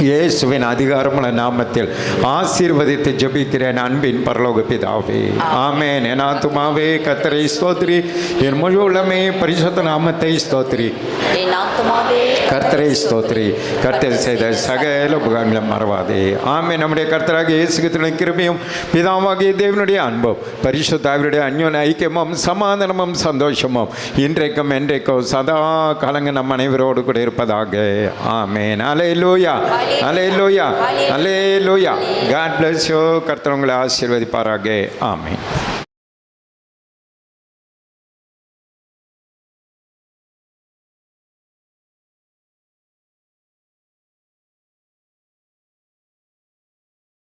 இயேசுவின் அதிகாரமுள்ள நாமத்தில் ஆசீர்வதித்து ஜெபிக்கிறேன் அன்பின் பரலோக பிதாவே, ஆமென். என் ஆத்துமாவே கர்த்தரை ஸ்தோத்திரி, என் முழு உள்ளமே பரிசுத்த நாமத்தை ஸ்தோத்திரி. என் ஆத்துமாவே கர்த்தரை ஸ்தோத்திரி, கர்த்தர் செய்த சகல உபகாரங்களை மறவாதே. ஆமென். நம்முடைய கர்த்தராகிய இயேசு கிறிஸ்துவின் கிருபையும் பிதாவாகிய தேவனுடைய அன்பும் பரிசுத்த ஆவியுடைய அந்யோன்ய ஐக்கியமும் சமாதானமும் சந்தோஷமும் இன்றைக்கும் என்றைக்கும் சதா காலங்க நம் அனைவரோடு கூட இருப்பதாக. ஆமென். அல்லேலூயா, அல்லேலூயா, அல்லேலூயா. God bless you. கர்த்தர் உங்களை ஆசீர்வதிப்பாராக. ஆமென்.